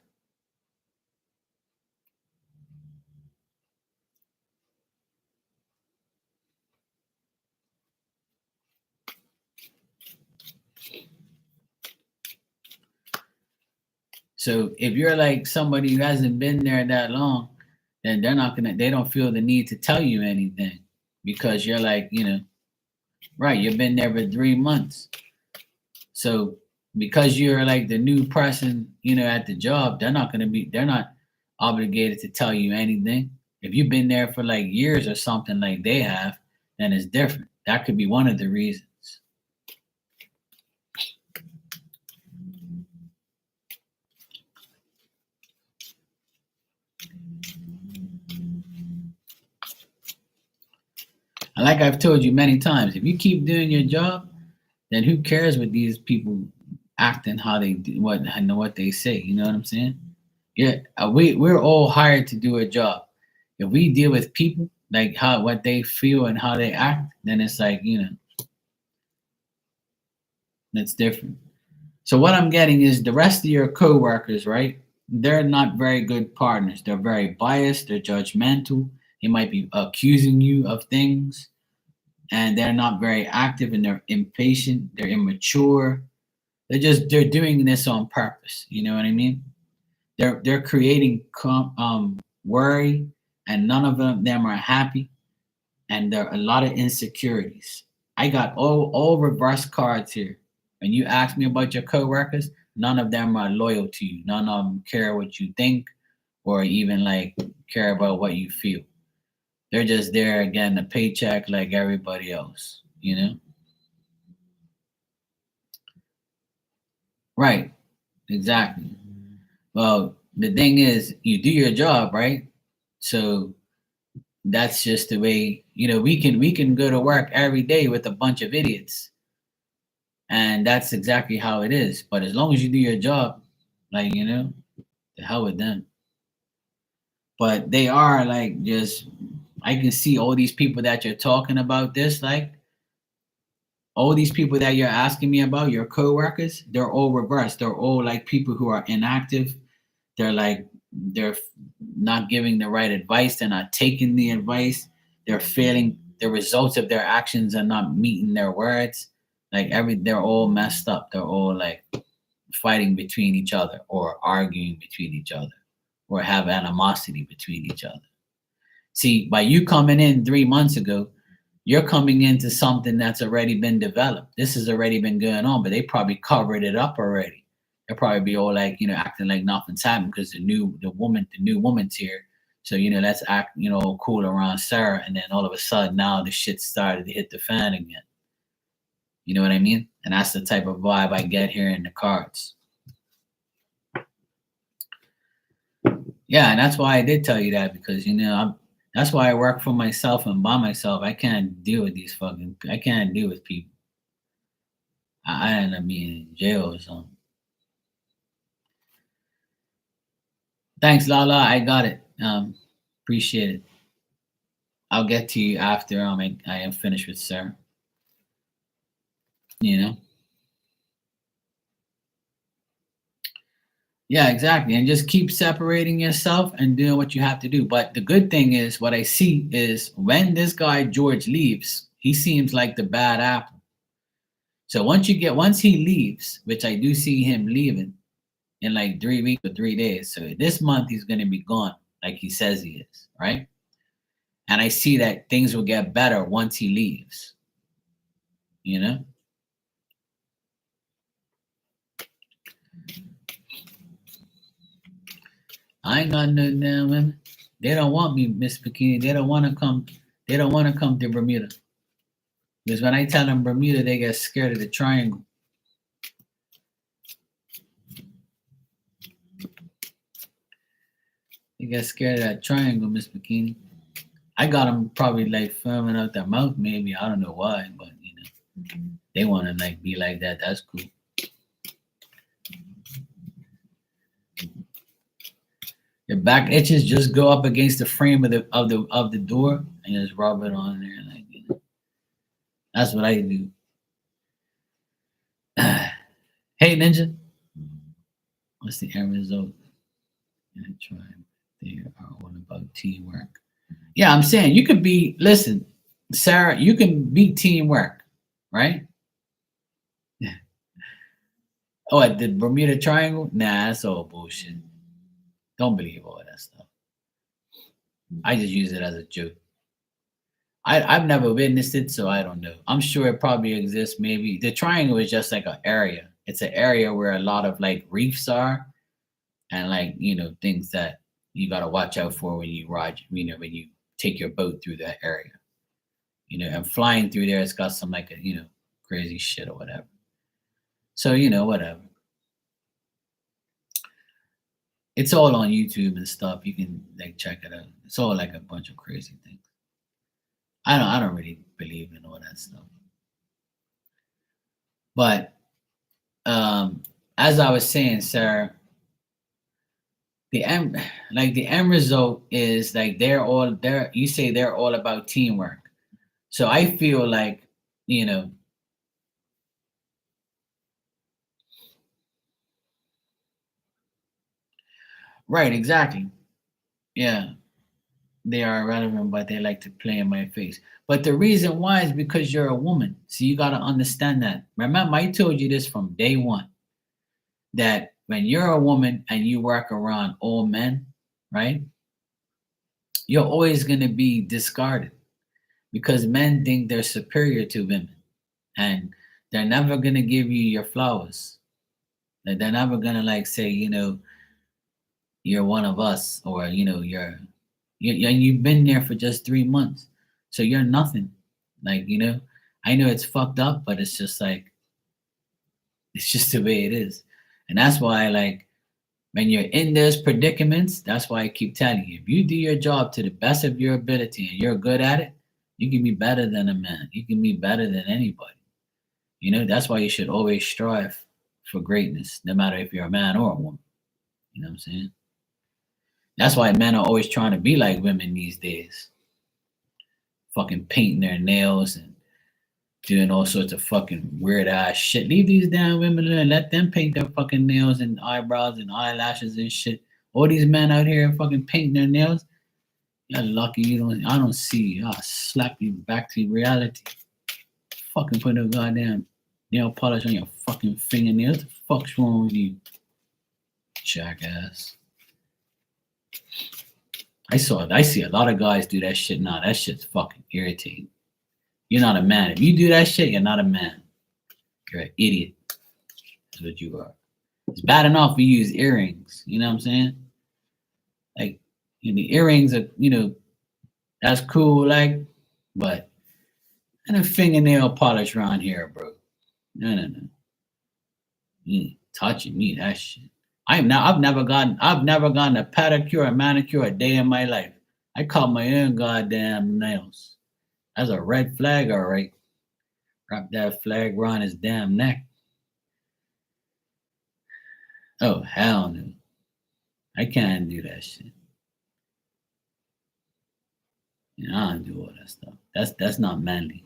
So if you're like somebody who hasn't been there that long, then they don't feel the need to tell you anything because you're like, right, you've been there for 3 months. So because you're like the new person, at the job, they're not obligated to tell you anything. If you've been there for like years or something like they have, then it's different. That could be one of the reasons. And like I've told you many times, if you keep doing your job, then who cares what these people acting, how they do, what they say. You know what I'm saying? Yeah, we're all hired to do a job. If we deal with people like how what they feel and how they act, then it's like that's different. So what I'm getting is the rest of your coworkers, right? They're not very good partners. They're very biased. They're judgmental. They might be accusing you of things, and they're not very active and they're impatient. They're immature. They're doing this on purpose. You know what I mean? They're creating worry, and none of them are happy, and there are a lot of insecurities. I got all reverse cards here. When you ask me about your coworkers, none of them are loyal to you. None of them care what you think, or even like care about what you feel. They're just there getting a paycheck like everybody else. You know? Right? Exactly. Well, the thing is, you do your job, right? So that's just the way, we can go to work every day with a bunch of idiots, and that's exactly how it is. But as long as you do your job, like, the hell with them. But they are like, just, I can see all these people that you're talking about this, like all these people that you're asking me about, your coworkers, they're all reversed. They're all like people who are inactive. They're not giving the right advice. They're not taking the advice. They're failing. The results of their actions are not meeting their words. They're all messed up. They're all like fighting between each other, or arguing between each other, or have animosity between each other. See, by you coming in 3 months ago, you're coming into something that's already been developed. This has already been going on, but they probably covered it up already. They'll probably be all like, acting like nothing's happened because the new woman's here. So, let's act, cool around Sarah. And then all of a sudden now the shit started to hit the fan again. You know what I mean? And that's the type of vibe I get here in the cards. Yeah, and that's why I did tell you that, because that's why I work for myself and by myself. I can't deal with I can't deal with people. I end up being in jail or something. Thanks, Lala. I got it. Appreciate it. I'll get to you after I am finished with Sarah. You know? Yeah, exactly. And just keep separating yourself and doing what you have to do. But the good thing is, what I see is when this guy George leaves, he seems like the bad apple. So once he leaves, which I do see him leaving in like 3 weeks or 3 days. So this month he's gonna be gone, like he says he is, right? And I see that things will get better once he leaves. You know? I ain't got no damn women. They don't want me, Miss Bikini. They don't want to come. They don't want to come to Bermuda. Because when I tell them Bermuda, they get scared of the triangle. They get scared of that triangle, Miss Bikini. I got them probably like filming out their mouth, maybe. I don't know why, but they want to like be like that. That's cool. Your back itches, just go up against the frame of the door and just rub it on there, like that's what I do. Hey, Ninja, what's the end result? And try. They are all about teamwork. Yeah, I'm saying you could be. Listen, Sarah, you can be teamwork, right? Yeah. Oh, at the Bermuda Triangle? Nah, that's all bullshit. Don't believe all that stuff. I just use it as a joke. I've never witnessed it, so I don't know. I'm sure it probably exists. Maybe the triangle is just like an area. It's an area where a lot of like reefs are, and like things that you got to watch out for when you ride. When you take your boat through that area. And flying through there, it's got some like crazy shit or whatever. So whatever. It's all on YouTube and stuff. You can like check it out. It's all like a bunch of crazy things. I don't really believe in all that stuff. But as I was saying, Sarah, the end like the end result is like they're you say they're all about teamwork. So I feel like, you know, right, exactly. Yeah. They are irrelevant, but they like to play in my face. But the reason why is because you're a woman. So you got to understand that. Remember, I told you this from day one, that when you're a woman and you work around all men, right, you're always going to be discarded because men think they're superior to women, and they're never going to give you your flowers. Like, they're never going to like say, you're one of us, or and you've been there for just 3 months, so you're nothing. Like, I know it's fucked up, but it's just like, it's just the way it is. And that's why, like, When you're in those predicaments, that's why I keep telling you, if you do your job to the best of your ability and you're good at it, you can be better than a man. You can be better than anybody. That's why you should always strive for greatness, no matter if you're a man or a woman. You know what I'm saying? That's why men are always trying to be like women these days. Fucking painting their nails and doing all sorts of fucking weird ass shit. Leave these damn women alone. Let them paint their fucking nails and eyebrows and eyelashes and shit. All these men out here fucking painting their nails. You're lucky you don't. I don't see you. I'll slap you back to reality. Fucking put no goddamn nail polish on your fucking fingernails. What the fuck's wrong with you, jackass? I see a lot of guys do that shit now. That shit's fucking irritating. You're not a man. If you do that shit, you're not a man. You're an idiot. That's what you are. It's bad enough we use earrings. You know what I'm saying? Like, the earrings are, that's cool, like, but and a fingernail polish around here, bro. No. You ain't touching me, that shit. I've never gotten a pedicure, a manicure a day in my life. I cut my own goddamn nails. That's a red flag, all right. Wrap that flag around his damn neck. Oh hell no. I can't do that shit. I don't do all that stuff. That's not manly.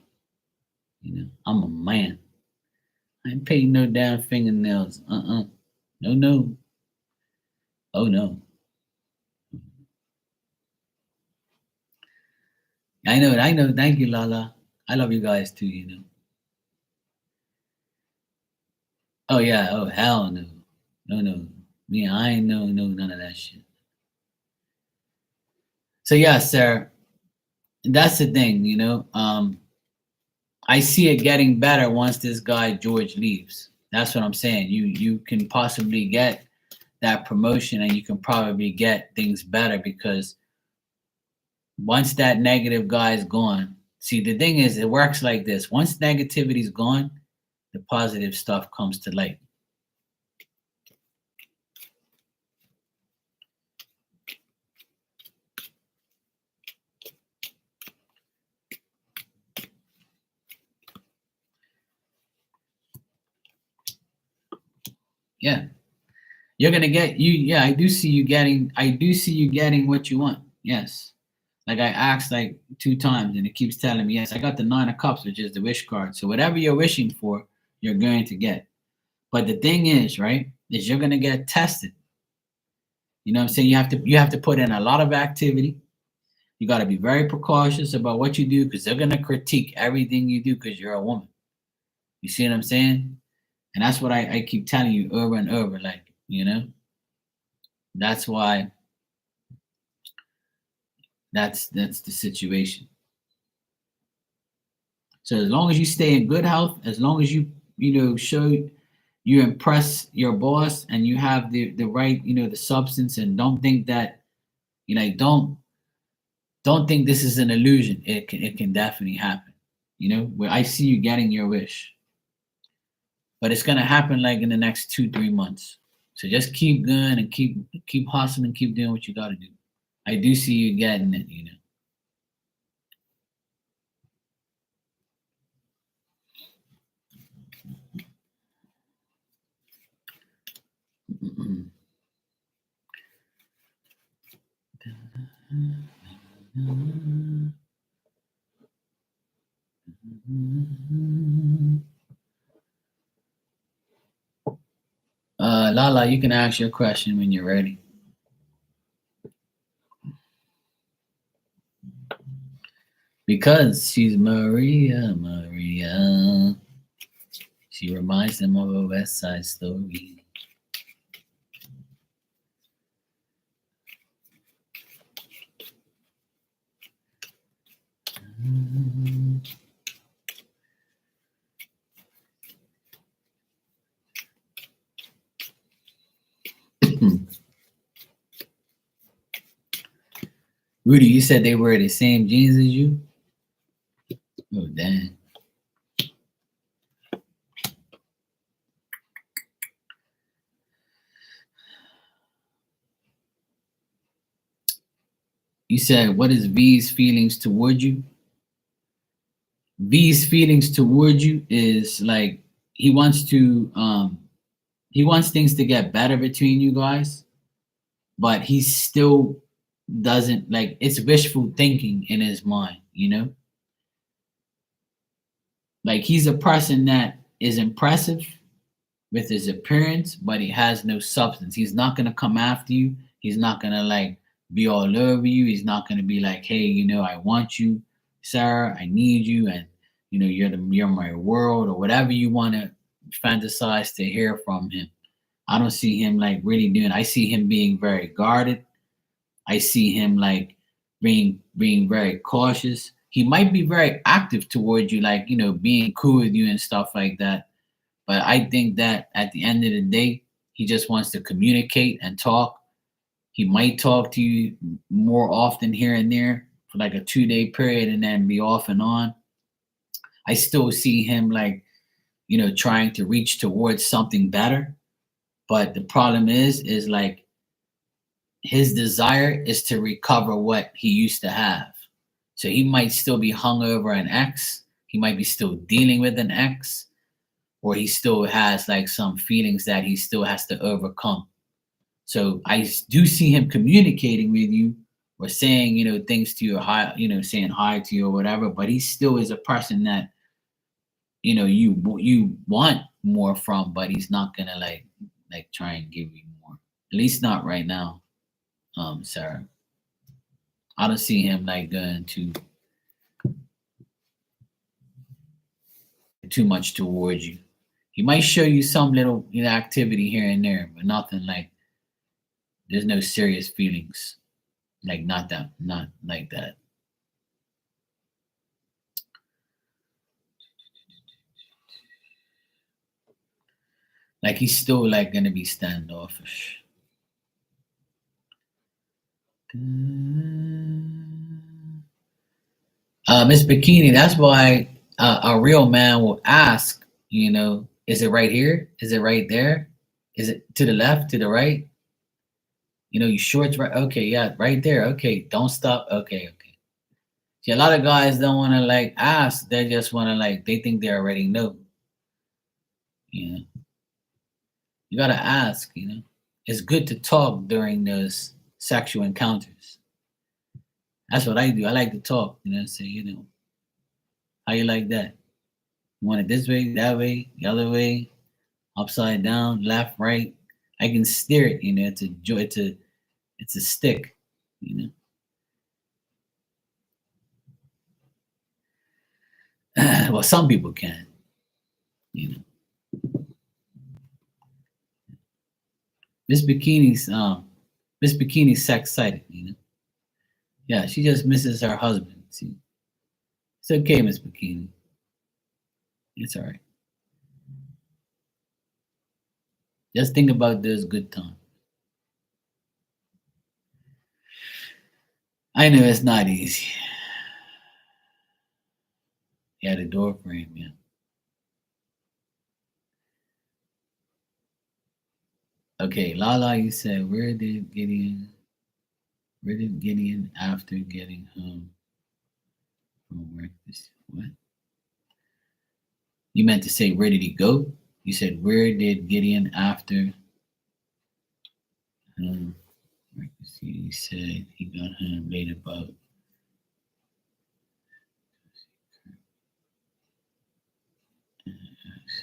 I'm a man. I ain't painting no damn fingernails. No. Oh no. I know. Thank you, Lala. I love you guys too. Oh yeah. Oh hell no. No. Me, I ain't no none of that shit. So yeah, sir. That's the thing. I see it getting better once this guy George leaves. That's what I'm saying. You can possibly get that promotion and you can probably get things better because once that negative guy is gone, see the thing is it works like this. Once negativity is gone, the positive stuff comes to light. Yeah. You're gonna get you. Yeah, I do see you getting. What you want. Yes. Like I asked like 2 times, and it keeps telling me yes. I got the 9 of Cups, which is the wish card. So whatever you're wishing for, you're going to get. But the thing is, right, is you're gonna get tested. You know what I'm saying? You have to put in a lot of activity. You got to be very precautious about what you do because they're gonna critique everything you do because you're a woman. You see what I'm saying? And that's what I keep telling you over and over. Like, that's why that's the situation. So as long as you stay in good health, as long as you show you impress your boss and you have the right, the substance and don't think that, don't think this is an illusion. It can definitely happen. Where I see you getting your wish. But it's gonna happen like in the next 2-3 months. So just keep going and keep hustling, keep doing what you gotta do. I do see you getting it. Lala, you can ask your question when you're ready. Because she's Maria. She reminds them of a West Side Story. Rudy, you said they wear the same jeans as you? Oh, dang. You said, what is V's feelings toward you? V's feelings toward you is like he wants to he wants things to get better between you guys, but he still doesn't like it's wishful thinking in his mind, you know? Like he's a person that is impressive with his appearance, but he has no substance. He's not gonna come after you. He's not gonna like be all over you. He's not gonna be like, hey, I want you, Sarah. I need you, and you're my world, or whatever you want to fantasize to hear from him. I don't see him like really doing. I see him being very guarded. I see him like being very cautious. He might be very active towards you, like being cool with you and stuff like that. But I think that at the end of the day, he just wants to communicate and talk. He might talk to you more often here and there for like a 2 day period and then be off and on. I still see him like, trying to reach towards something better. But the problem is like his desire is to recover what he used to have. So he might still be hung over an ex. He might be still dealing with an ex, or he still has like some feelings that he still has to overcome. So I do see him communicating with you or saying, things to you, hi, saying hi to you or whatever, but he still is a person that, you want more from, but he's not gonna like try and give you more. At least not right now, Sarah. I don't see him like going to too much towards you. He might show you some little activity here and there, but nothing like there's no serious feelings. Like not like that. Like he's still like gonna be standoffish. Miss Bikini, that's why a real man will ask, is it right here? Is it right there? Is it to the left, to the right? You sure it's right? Okay, yeah, right there. Okay, don't stop. Okay, okay. See, a lot of guys don't want to like ask. They just want to like, they think they already know. You know, you got to ask, It's good to talk during those sexual encounters. That's what I do. I like to talk, say, how you like that? You want it this way, that way, the other way, upside down, left, right. I can steer it, it's a joy, it's a stick, well, some people can, you know. Miss Bikini's Miss Bikini's sex sighted, Yeah, she just misses her husband. See, it's okay, Miss Bikini. It's all right. Just think about those good times. I know it's not easy. Yeah, the door frame, yeah. Okay, Lala, you said where did Gideon after getting home from work this what? You meant to say where did he go? You said where did Gideon after work this he said he got home late about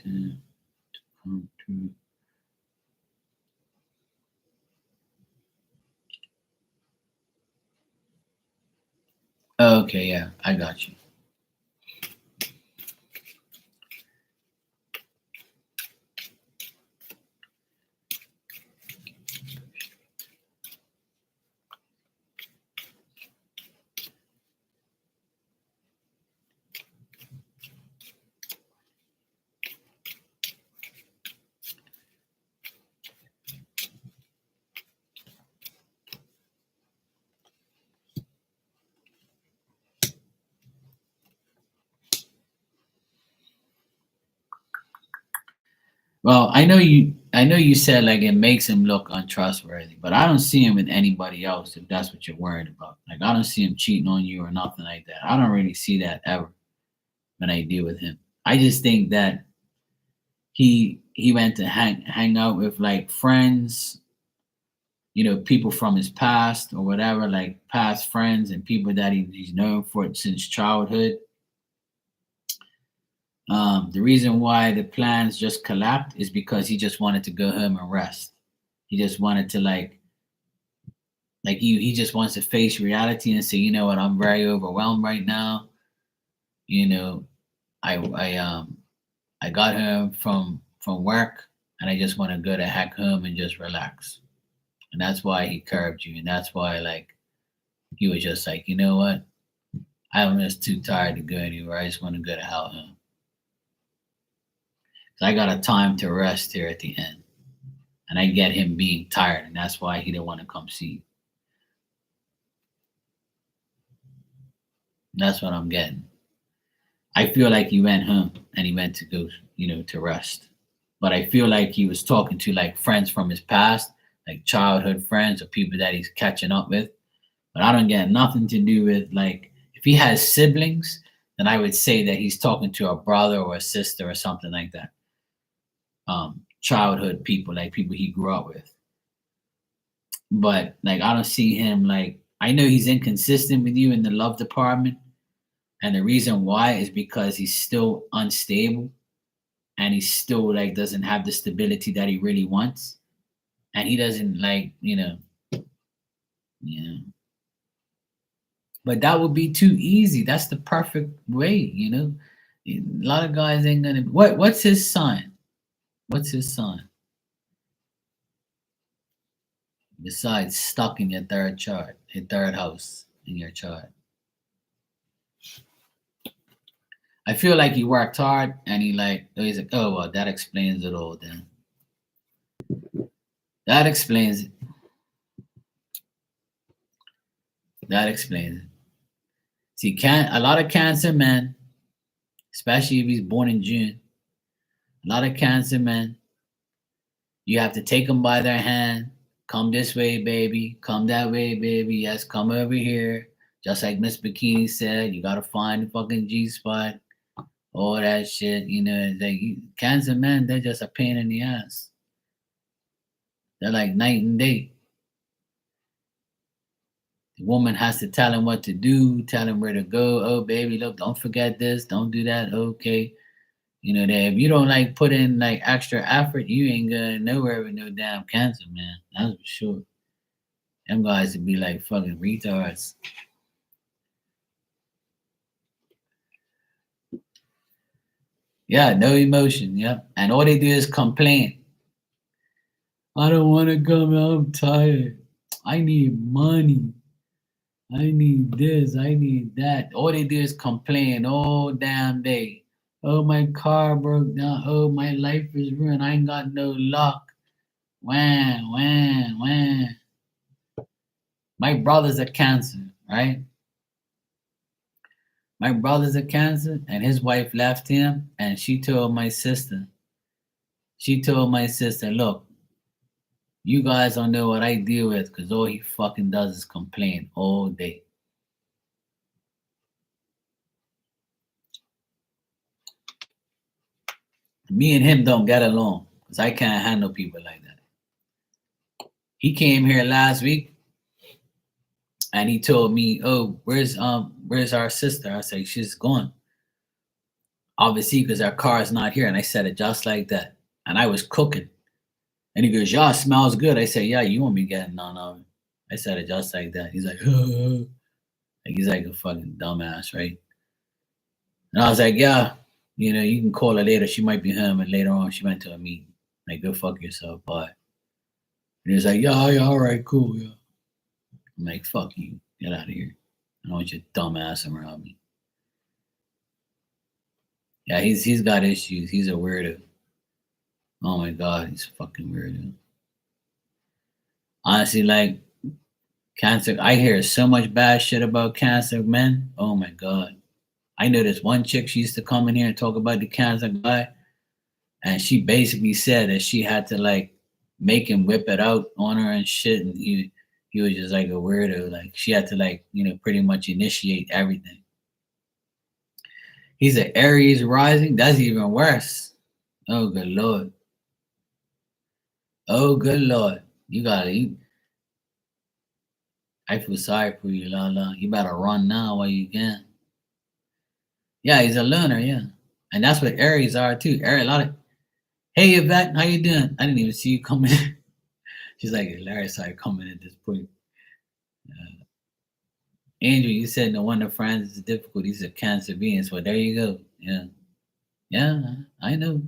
to come to okay, yeah, I got you. Well, I know you I know you said like it makes him look untrustworthy, but I don't see him with anybody else if that's what you're worried about. Like I don't see him cheating on you or nothing like that. I don't really see that ever when I deal with him. I just think that he went to hang out with like friends, people from his past or whatever, like past friends and people that he's known for since childhood. The reason why the plans just collapsed is because he just wanted to go home and rest. He just wanted to like he just wants to face reality and say, you know what, I'm very overwhelmed right now. You know, I got home from work and I just want to go the heck home and just relax. And that's why he curved you, and that's why like he was just like, you know what, I'm just too tired to go anywhere. I just want to go to hell home. So I got a time to rest here at the end. And I get him being tired, and that's why he didn't want to come see you. That's what I'm getting. I feel like he went home and he went to go, to rest. But I feel like he was talking to like friends from his past, like childhood friends or people that he's catching up with. But I don't get nothing to do with like if he has siblings, then I would say that he's talking to a brother or a sister or something like that. Childhood people, like people he grew up with. But like I don't see him like I know he's inconsistent with you in the love department. And the reason why is because he's still unstable and he still like doesn't have the stability that he really wants. And he doesn't like, yeah. But that would be too easy. That's the perfect way. A lot of guys ain't gonna what's his sign? What's his sign? Besides stuck in your third chart, your third house in your chart. I feel like he worked hard and he's like, oh well, that explains it all then. That explains it. That explains it. See, a lot of Cancer men, especially if he's born in June, a lot of Cancer men, you have to take them by their hand. Come this way, baby. Come that way, baby. Yes, come over here. Just like Miss Bikini said, you gotta find the fucking G spot. All that shit, Cancer men, they're just a pain in the ass. They're like night and day. The woman has to tell him what to do, tell him where to go. Oh, baby, look, don't forget this, don't do that. Okay. That if you don't like put in like extra effort, you ain't going nowhere with no damn Cancer, man. That's for sure. Them guys would be like fucking retards. Yeah, no emotion. Yep. And all they do is complain. I don't want to come out. I'm tired. I need money. I need this. I need that. All they do is complain all damn day. Oh, my car broke down. Oh, my life is ruined. I ain't got no luck. Wham, wham, wham. My brother's a Cancer, right? My brother's a Cancer, and his wife left him, and she told my sister, look, you guys don't know what I deal with because all he fucking does is complain all day. Me and him don't get along because I can't handle people like that. He came here last week and he told me, oh, where's our sister? I said, she's gone. Obviously, because our car is not here. And I said it just like that. And I was cooking. And he goes, yeah, it smells good. I said, yeah, you won't be getting none of it. I said it just like that. He's like, like he's like a fucking dumbass, right? And I was like, yeah, you can call her later. She might be home. And later on, she went to a meeting. Like, go fuck yourself. Bye. And he was like, yeah, all right, cool, yeah. I'm like, fuck you. Get out of here. I don't want your dumb ass around me. Yeah, he's got issues. He's a weirdo. Oh my God, he's a fucking weirdo. Honestly, like, Cancer, I hear so much bad shit about Cancer men. Oh my God. I know this one chick, she used to come in here and talk about the Cancer guy. And she basically said that she had to like make him whip it out on her and shit. And he was just like a weirdo. Like she had to like, pretty much initiate everything. He's an Aries rising. That's even worse. Oh good lord. Oh good lord. I feel sorry for you, Lala. You better run now while you can. Yeah, he's a learner, yeah. And that's what Aries are too. Aries, a lot of, hey Yvette, how you doing? I didn't even see you coming. She's like, Larry saw you coming at this point. Andrew, you said no wonder France is difficult. He's a cancer being. So there you go. Yeah. Yeah, I know.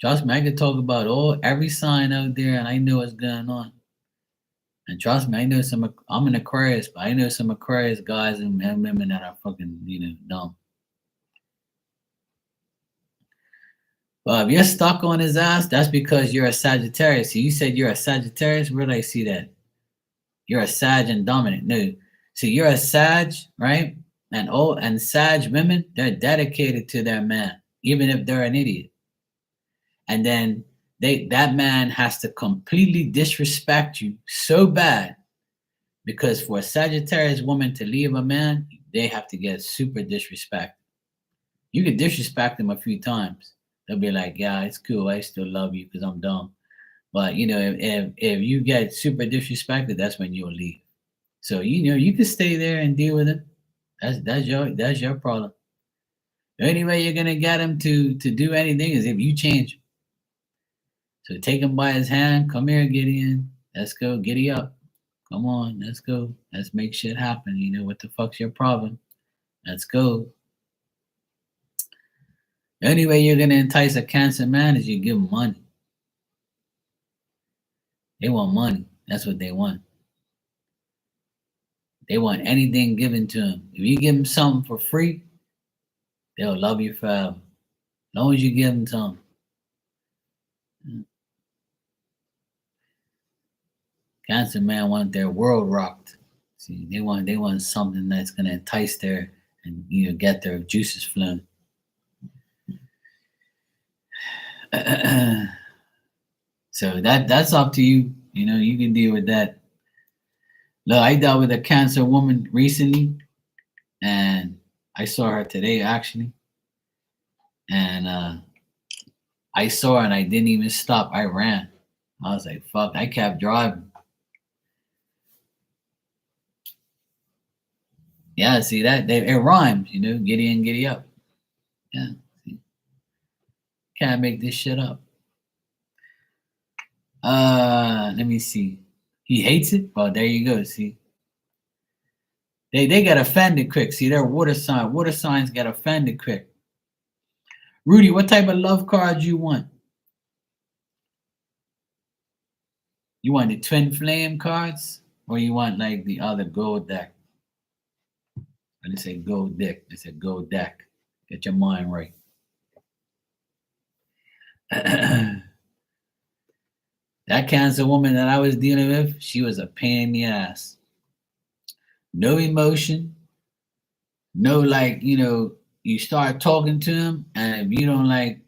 Trust me, I could talk about every sign out there and I know what's going on. And trust me, I know I'm an Aquarius, but I know some Aquarius guys and women that are fucking, dumb. But if you're stuck on his ass, that's because you're a Sagittarius. So you said you're a Sagittarius? Where did I see that? You're a Sag and dominant. No. So you're a Sag, right? And Sag women, they're dedicated to their man, even if they're an idiot. And then that man has to completely disrespect you so bad because for a Sagittarius woman to leave a man, they have to get super disrespected. You can disrespect them a few times. They'll be like, "Yeah, it's cool. I still love you because I'm dumb." But if you get super disrespected, that's when you'll leave. So you can stay there and deal with it. That's your problem. The only way you're gonna get him to do anything is if you change. So take him by his hand. Come here, Gideon. Let's go. Giddy up. Come on. Let's go. Let's make shit happen. What the fuck's your problem? Let's go. The only way you're gonna entice a cancer man is you give him money. They want money. That's what they want. They want anything given to them. If you give them something for free, they'll love you forever. As long as you give them something. Cancer man want their world rocked. See, they want something that's gonna entice their and get their juices flowing. So that's up to you. You can deal with that. Look, I dealt with a cancer woman recently, and I saw her today actually, and I saw her and I didn't even stop. I ran. I was like, "Fuck!" I kept driving. Yeah, see that it rhymes. Giddy and giddy up. Yeah, see? Can't make this shit up. Let me see. He hates it. Well, there you go. See, they get offended quick. See, they're water sign. Water signs get offended quick. Rudy, what type of love cards you want? You want the twin flame cards, or you want like the other gold deck? I didn't say gold deck. I said gold deck. Get your mind right. That cancer woman that I was dealing with, she was a pain in the ass. No emotion, no like, you start talking to them and if you don't like,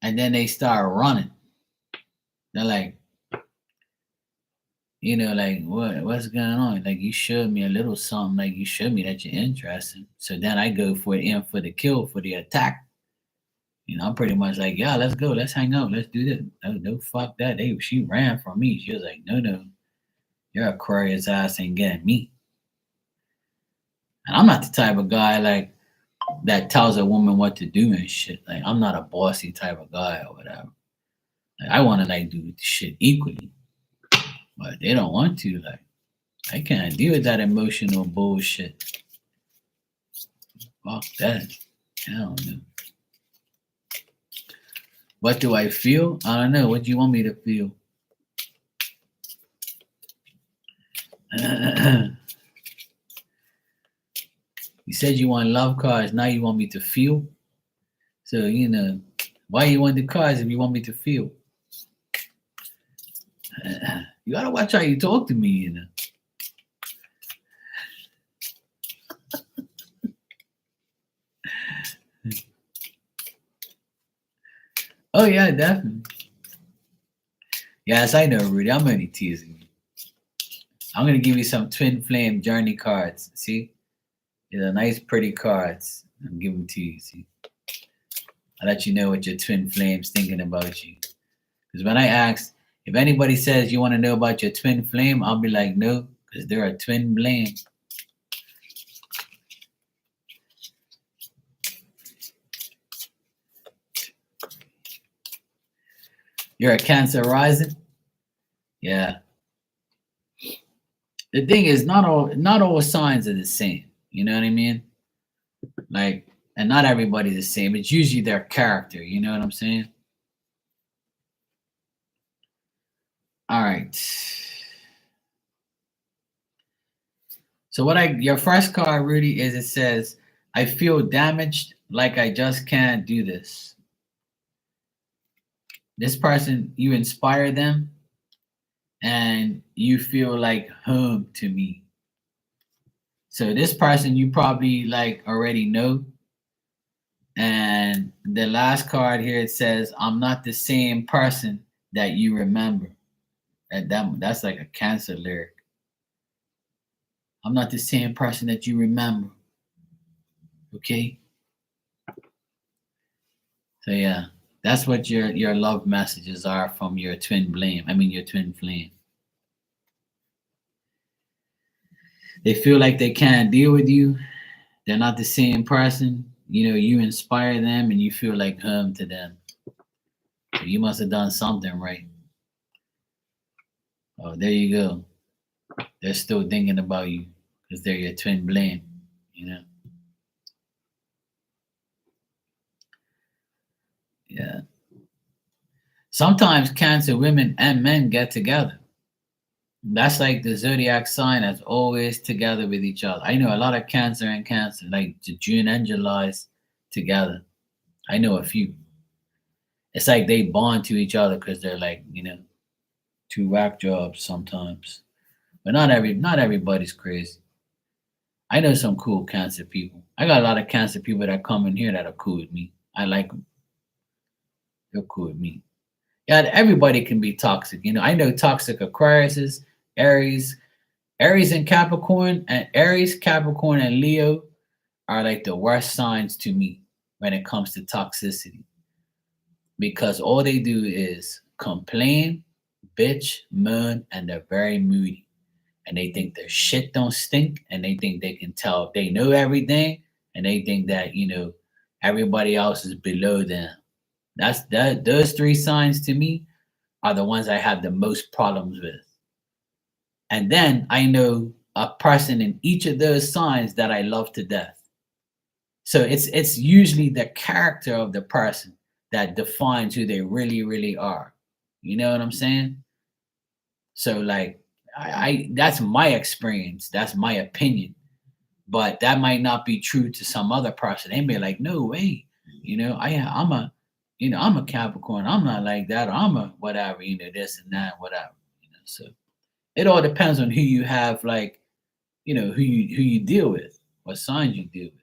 and then they start running. They're like, like what's going on? Like you showed me a little something, like you showed me that you're interested. So then I go for it in for the kill, for the attack. I'm pretty much like, yeah, let's go, let's hang out, let's do this. No, fuck that. She ran from me. She was like, no, your Aquarius ass ain't getting me. And I'm not the type of guy like that tells a woman what to do and shit. Like I'm not a bossy type of guy or whatever. Like, I want to like do shit equally, but they don't want to. Like I can't deal with that emotional bullshit. Fuck that. Hell no. What do I feel? I don't know. What do you want me to feel? You said you want love cards. Now you want me to feel. So why you want the cards if you want me to feel? You gotta watch how you talk to me. Oh yeah, definitely. Yes, I know, Rudy. I'm only teasing you. I'm gonna give you some twin flame journey cards. See, these are nice, pretty cards. I'm giving them to you. See, I let you know what your twin flame's thinking about you. Because when I ask if anybody says you want to know about your twin flame, I'll be like, no, because they're a twin flame. You're a Cancer rising. Yeah. The thing is, not all signs are the same. You know what I mean? Like, and not everybody's the same. It's usually their character. You know what I'm saying? All right. So your first card, Rudy, is it says, I feel damaged, like I just can't do this. This person, you inspire them, and you feel like home to me. So this person you probably like already know. And the last card here it says, I'm not the same person that you remember. And that's like a Cancer lyric. I'm not the same person that you remember. Okay? So yeah, that's what your love messages are from your twin flame. I mean your twin flame. They feel like they can't deal with you. They're not the same person. You know, you inspire them and you feel like home to them. So you must have done something right. Oh, there you go. They're still thinking about you because they're your twin flame. You know. Yeah. Sometimes Cancer women and men get together. That's like the zodiac sign that's always together with each other. I know a lot of Cancer and Cancer, like June and July's together. I know a few. It's like they bond to each other because they're like, two whack jobs sometimes. But not everybody's crazy. I know some cool Cancer people. I got a lot of Cancer people that come in here that are cool with me. I like them. They're cool with me. Yeah, everybody can be toxic. I know toxic Aquariuses, Aries, Aries and Capricorn, and Aries, Capricorn, and Leo are like the worst signs to me when it comes to toxicity because all they do is complain, bitch, moan, and they're very moody. And they think their shit don't stink, and they think they can tell they know everything, and they think that everybody else is below them. Those three signs to me are the ones I have the most problems with. And then I know a person in each of those signs that I love to death. So it's usually the character of the person that defines who they really, really are. You know what I'm saying? So like I that's my experience. That's my opinion. But that might not be true to some other person. They may be like, no way. I'm a Capricorn. I'm not like that. Or I'm a whatever, this and that, whatever. So it all depends on who you have, like, who you deal with, what signs you deal with.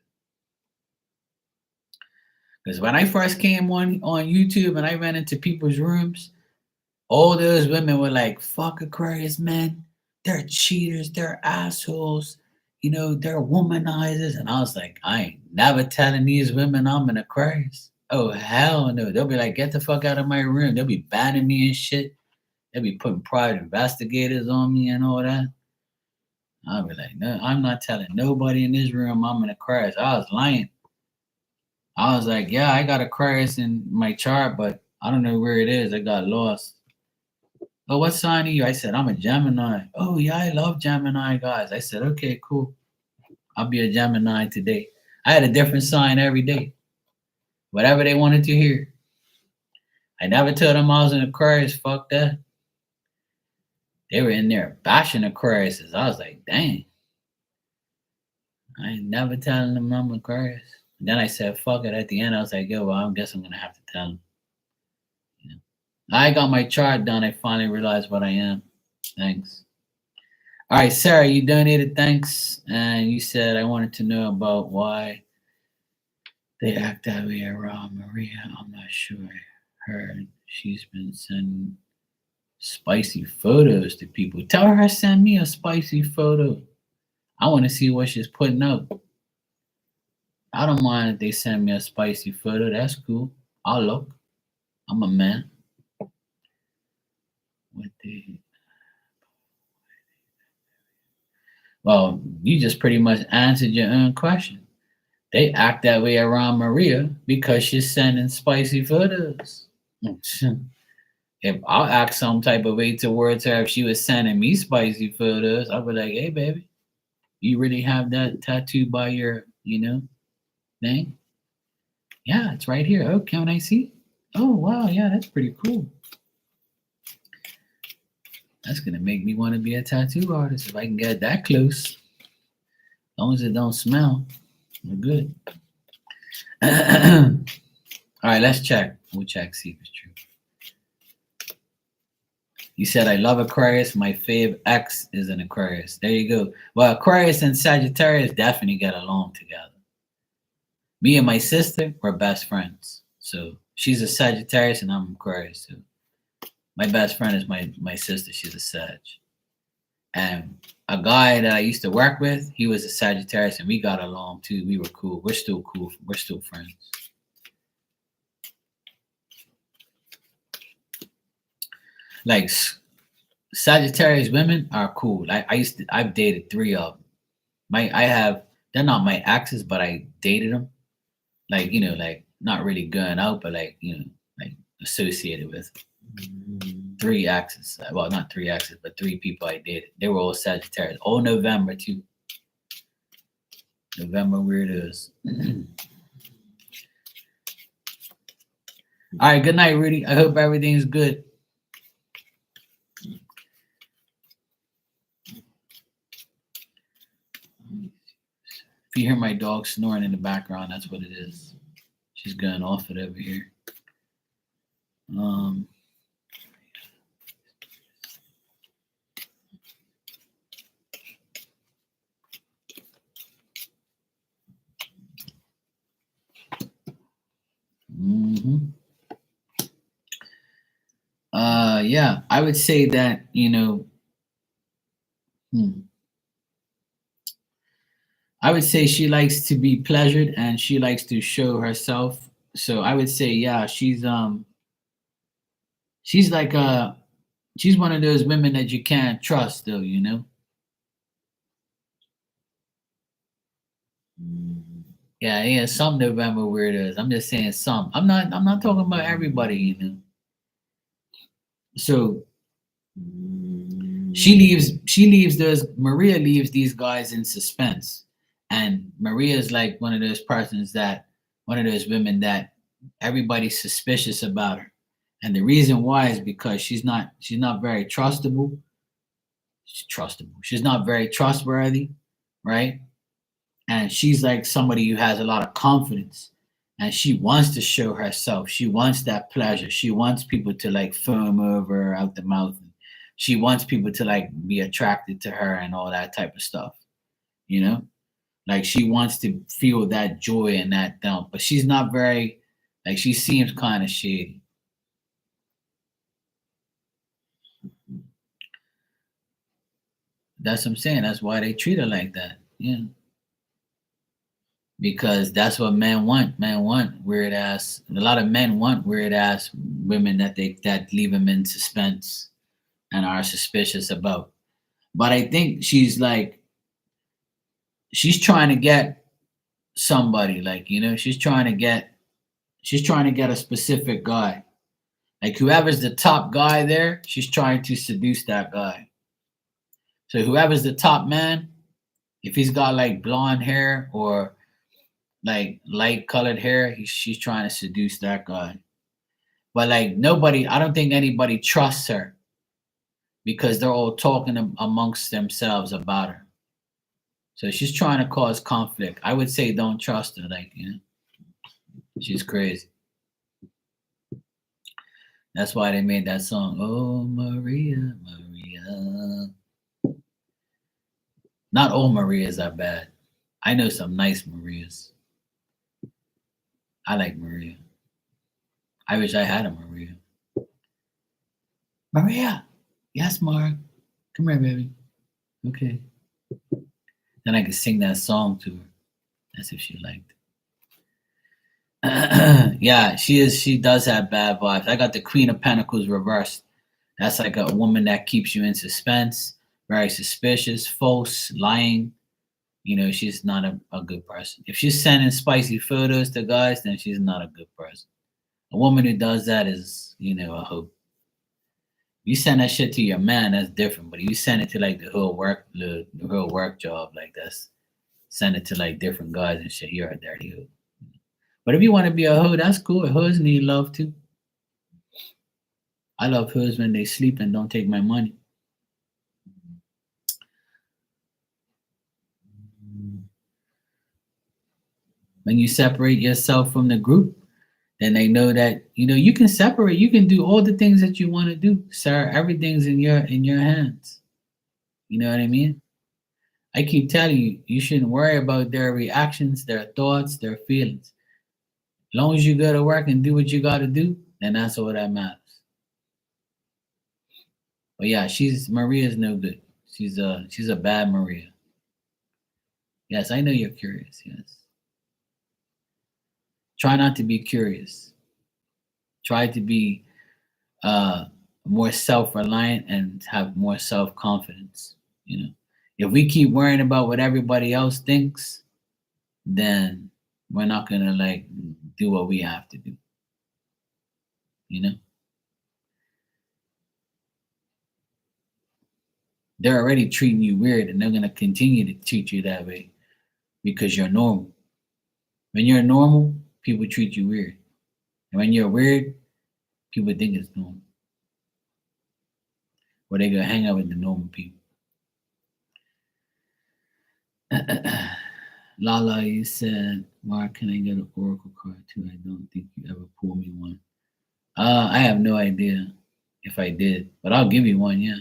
Because when I first came on YouTube and I ran into people's rooms, all those women were like, fuck Aquarius men. They're cheaters, they're assholes, they're womanizers. And I was like, I ain't never telling these women I'm an Aquarius. Oh hell no. They'll be like, get the fuck out of my room. They'll be banning me and shit. They'll be putting private investigators on me and all that. I'll be like, no, I'm not telling nobody in this room I'm an Aquarius. I was lying. I was like, yeah, I got Aquarius in my chart, but I don't know where it is. I got lost. Oh, what sign are you? I said, I'm a Gemini. Oh, yeah, I love Gemini guys. I said, okay, cool. I'll be a Gemini today. I had a different sign every day. Whatever they wanted to hear. I never told them I was an Aquarius. Fuck that. They were in there bashing Aquariuses. I was like, dang. I ain't never telling them I'm Aquarius. And then I said, fuck it. At the end, I was like, yo, well, I guess I'm going to have to tell them. I got my chart done. I finally realized what I am. Thanks. All right, Sarah, you donated. Thanks. And you said, I wanted to know about why they act that way around Maria. I'm not sure. her she's been sending spicy photos to people. Tell her to send me a spicy photo. I want to see what she's putting up. I don't mind if they send me a spicy photo. That's cool. I'll look. I'm a man. What the Well, you just pretty much answered your own question. They act that way around Maria because she's sending spicy photos. If I'll act some type of way towards her if she was sending me spicy photos, I'll be like, hey baby, you really have that tattoo by your, thing? Yeah, it's right here. Oh, can I see? Oh wow, yeah, that's pretty cool. That's gonna make me want to be a tattoo artist if I can get that close. As long as it don't smell, we're good. All right, let's check. We'll check, see if it's true. You said I love Aquarius. My fave ex is an Aquarius. There you go. Well, Aquarius and Sagittarius definitely get along together. Me and my sister were best friends. So she's a Sagittarius and I'm Aquarius. So my best friend is my sister. She's a Sag. And a guy that I used to work with, he was a Sagittarius and we got along too. We were cool. We're still cool. We're still friends. Like Sagittarius women are cool. I've dated 3 of them. They're not my exes, but I dated them. Like, like not really going out, but like, like associated with 3 exes. Well, not 3 exes, but 3 people I dated. They were all Sagittarius. All November too. November weirdos. All right, good night, Rudy. I hope everything's good. If you hear my dog snoring in the background, that's what it is. She's going off it over here. Yeah, I would say that, I would say she likes to be pleasured and she likes to show herself. So I would say, yeah, she's like she's one of those women that you can't trust though, Yeah, some November weirdos. I'm just saying some. I'm not talking about everybody, So she leaves Maria leaves these guys in suspense. And Maria is like one of those women that everybody's suspicious about her. And the reason why is because she's not very trustable. She's not very trustworthy, right? And she's like somebody who has a lot of confidence and she wants to show herself. She wants that pleasure. She wants people to like foam over her out the mouth. She wants people to like be attracted to her and all that type of stuff, like she wants to feel that joy and that dump, but she's not very, like, she seems kind of shady. That's what I'm saying. That's why they treat her like that. Yeah. Because that's what men want. Men want weird ass. A lot of men want weird ass women that leave them in suspense and are suspicious about. But I think she's trying to get somebody, like, she's trying to get a specific guy. Like whoever's the top guy there, she's trying to seduce that guy. So whoever's the top man, if he's got like blonde hair or like light colored hair, she's trying to seduce that guy. But like nobody, I don't think anybody trusts her because they're all talking amongst themselves about her. So she's trying to cause conflict. I would say don't trust her. Like, she's crazy. That's why they made that song. Oh, Maria, Maria. Not all Marias are bad. I know some nice Marias. I like Maria. I wish I had a Maria. Maria, yes, Mark, come here, baby. Okay. Then I could sing that song to her. That's if she liked it. Yeah, she is. She does have bad vibes. I got the Queen of Pentacles reversed. That's like a woman that keeps you in suspense, very suspicious, false, lying. You know, she's not a good person. If she's sending spicy photos to guys, then she's not a good person. A woman who does that is, you know, a hope. You send that shit to your man, that's different. But you send it to like the whole work job, like that's send it to like different guys and shit. You're a dirty hoe. But if you want to be a hoe, that's cool. Hoes need love too. I love hoes when they sleep and don't take my money. When you separate yourself from the group, then they know that you can separate. You can do all the things that you want to do, sir. Everything's in your hands. You know what I mean? I keep telling you, you shouldn't worry about their reactions, their thoughts, their feelings. As long as you go to work and do what you got to do, then that's all that matters. But yeah, Maria's no good. She's a bad Maria. Yes, I know you're curious. Yes. Try not to be curious. Try to be uh, more self-reliant and have more self-confidence. If we keep worrying about what everybody else thinks, then we're not gonna like do what we have to do. You know, they're already treating you weird, and they're gonna continue to treat you that way because you're normal. When you're normal, people treat you weird, and when you're weird, people think it's normal. Or they gonna hang out with the normal people. Lala, you said, Mark, can I get an Oracle card too? I don't think you ever pulled me one. I have no idea if I did, but I'll give you one, yeah.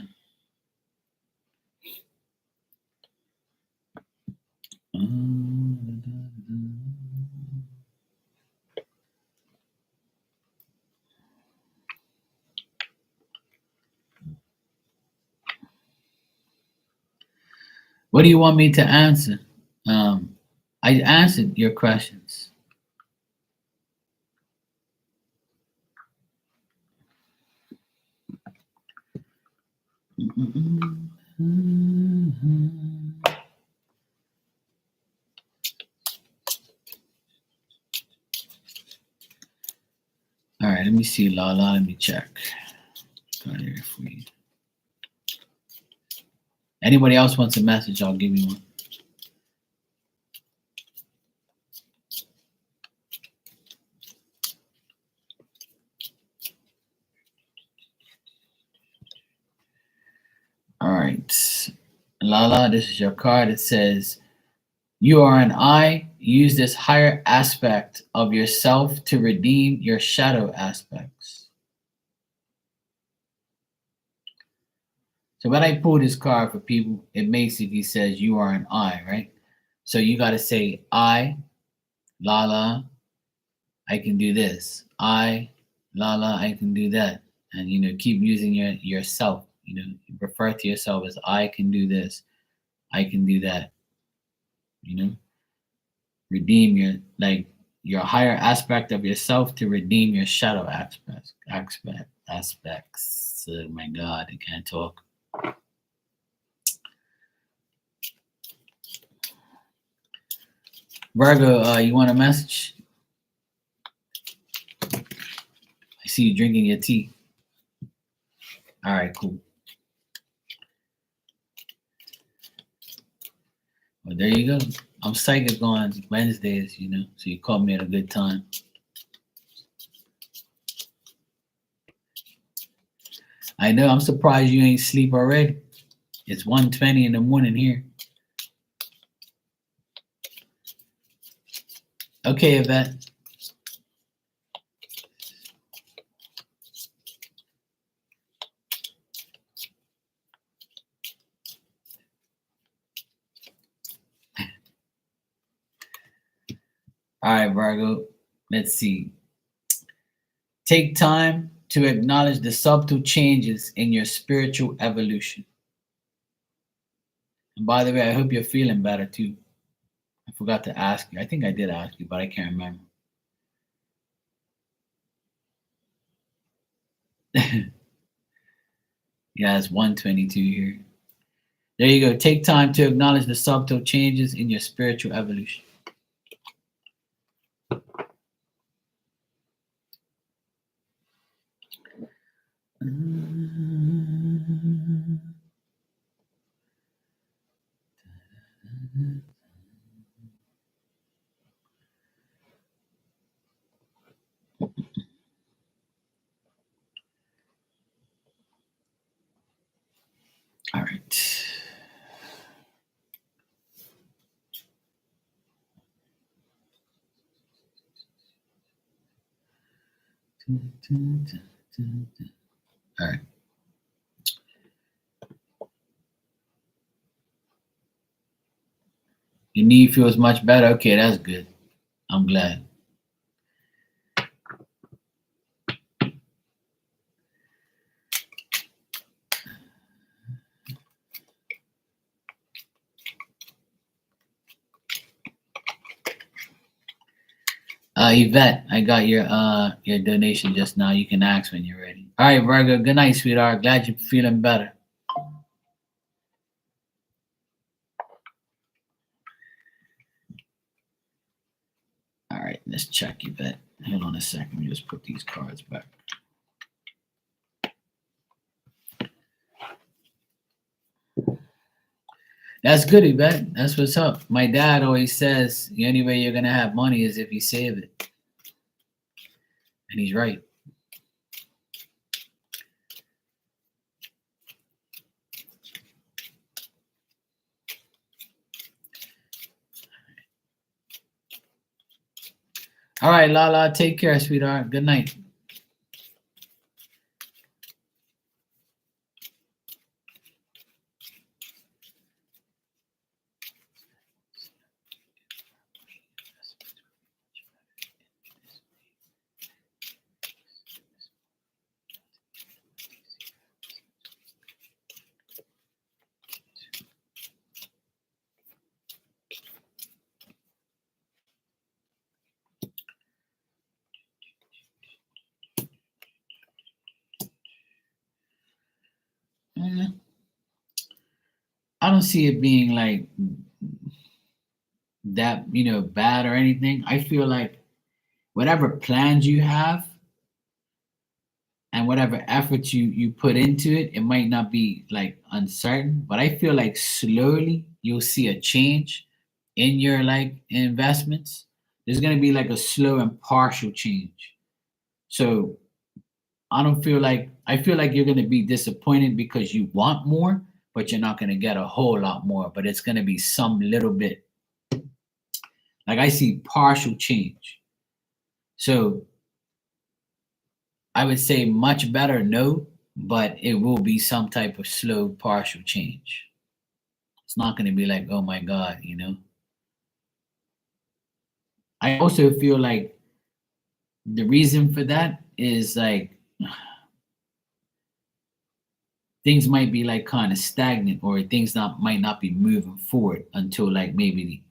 What do you want me to answer? I answered your questions. All right, let me see, Lala. Let me check. Got here for you. Anybody else wants a message? I'll give you one. All right, Lala, this is your card. It says, "You are an I. Use this higher aspect of yourself to redeem your shadow aspects." So when I pull this card for people, it basically says you are an I, right? So you got to say, I, Lala, I can do this. I, Lala, I can do that. And keep using yourself. Refer to yourself as I can do this. I can do that. Redeem your higher aspect of yourself to redeem your shadow aspects. Oh my God, I can't talk. Virgo, you want a message? I see you drinking your tea. All right, cool. Well, there you go. I'm psychic on Wednesdays, so you caught me at a good time. I know, I'm surprised you ain't sleep already. It's 1:20 in the morning here. Okay, Yvette. All right, Virgo. Let's see. Take time to acknowledge the subtle changes in your spiritual evolution. And by the way, I hope you're feeling better too. I forgot to ask you. I think I did ask you, but I can't remember. Yeah, it's 122 here. There you go. Take time to acknowledge the subtle changes in your spiritual evolution. All right. All right. Your knee feels much better. Okay, that's good. I'm glad. Yvette, I got your donation just now. You can ask when you're ready. All right, Virgo. Good night, sweetheart. Glad you're feeling better. All right, let's check Yvette. Hold on a second. Let me just put these cards back. That's good, Yvette. That's what's up. My dad always says the only way you're gonna have money is if you save it, and he's right. All right, Lala. Take care, sweetheart. Good night. I don't see it being like that, bad or anything. I feel like whatever plans you have and whatever effort you put into it, it might not be like uncertain, but I feel like slowly you'll see a change in your like investments. There's gonna be like a slow and partial change. So I feel like you're gonna be disappointed because you want more, but you're not gonna get a whole lot more, but it's gonna be some little bit. Like I see partial change. So I would say much better no, but it will be some type of slow partial change. It's not going to be like, oh my God. I also feel like the reason for that is like things might be like kind of stagnant or things not might not be moving forward until like maybe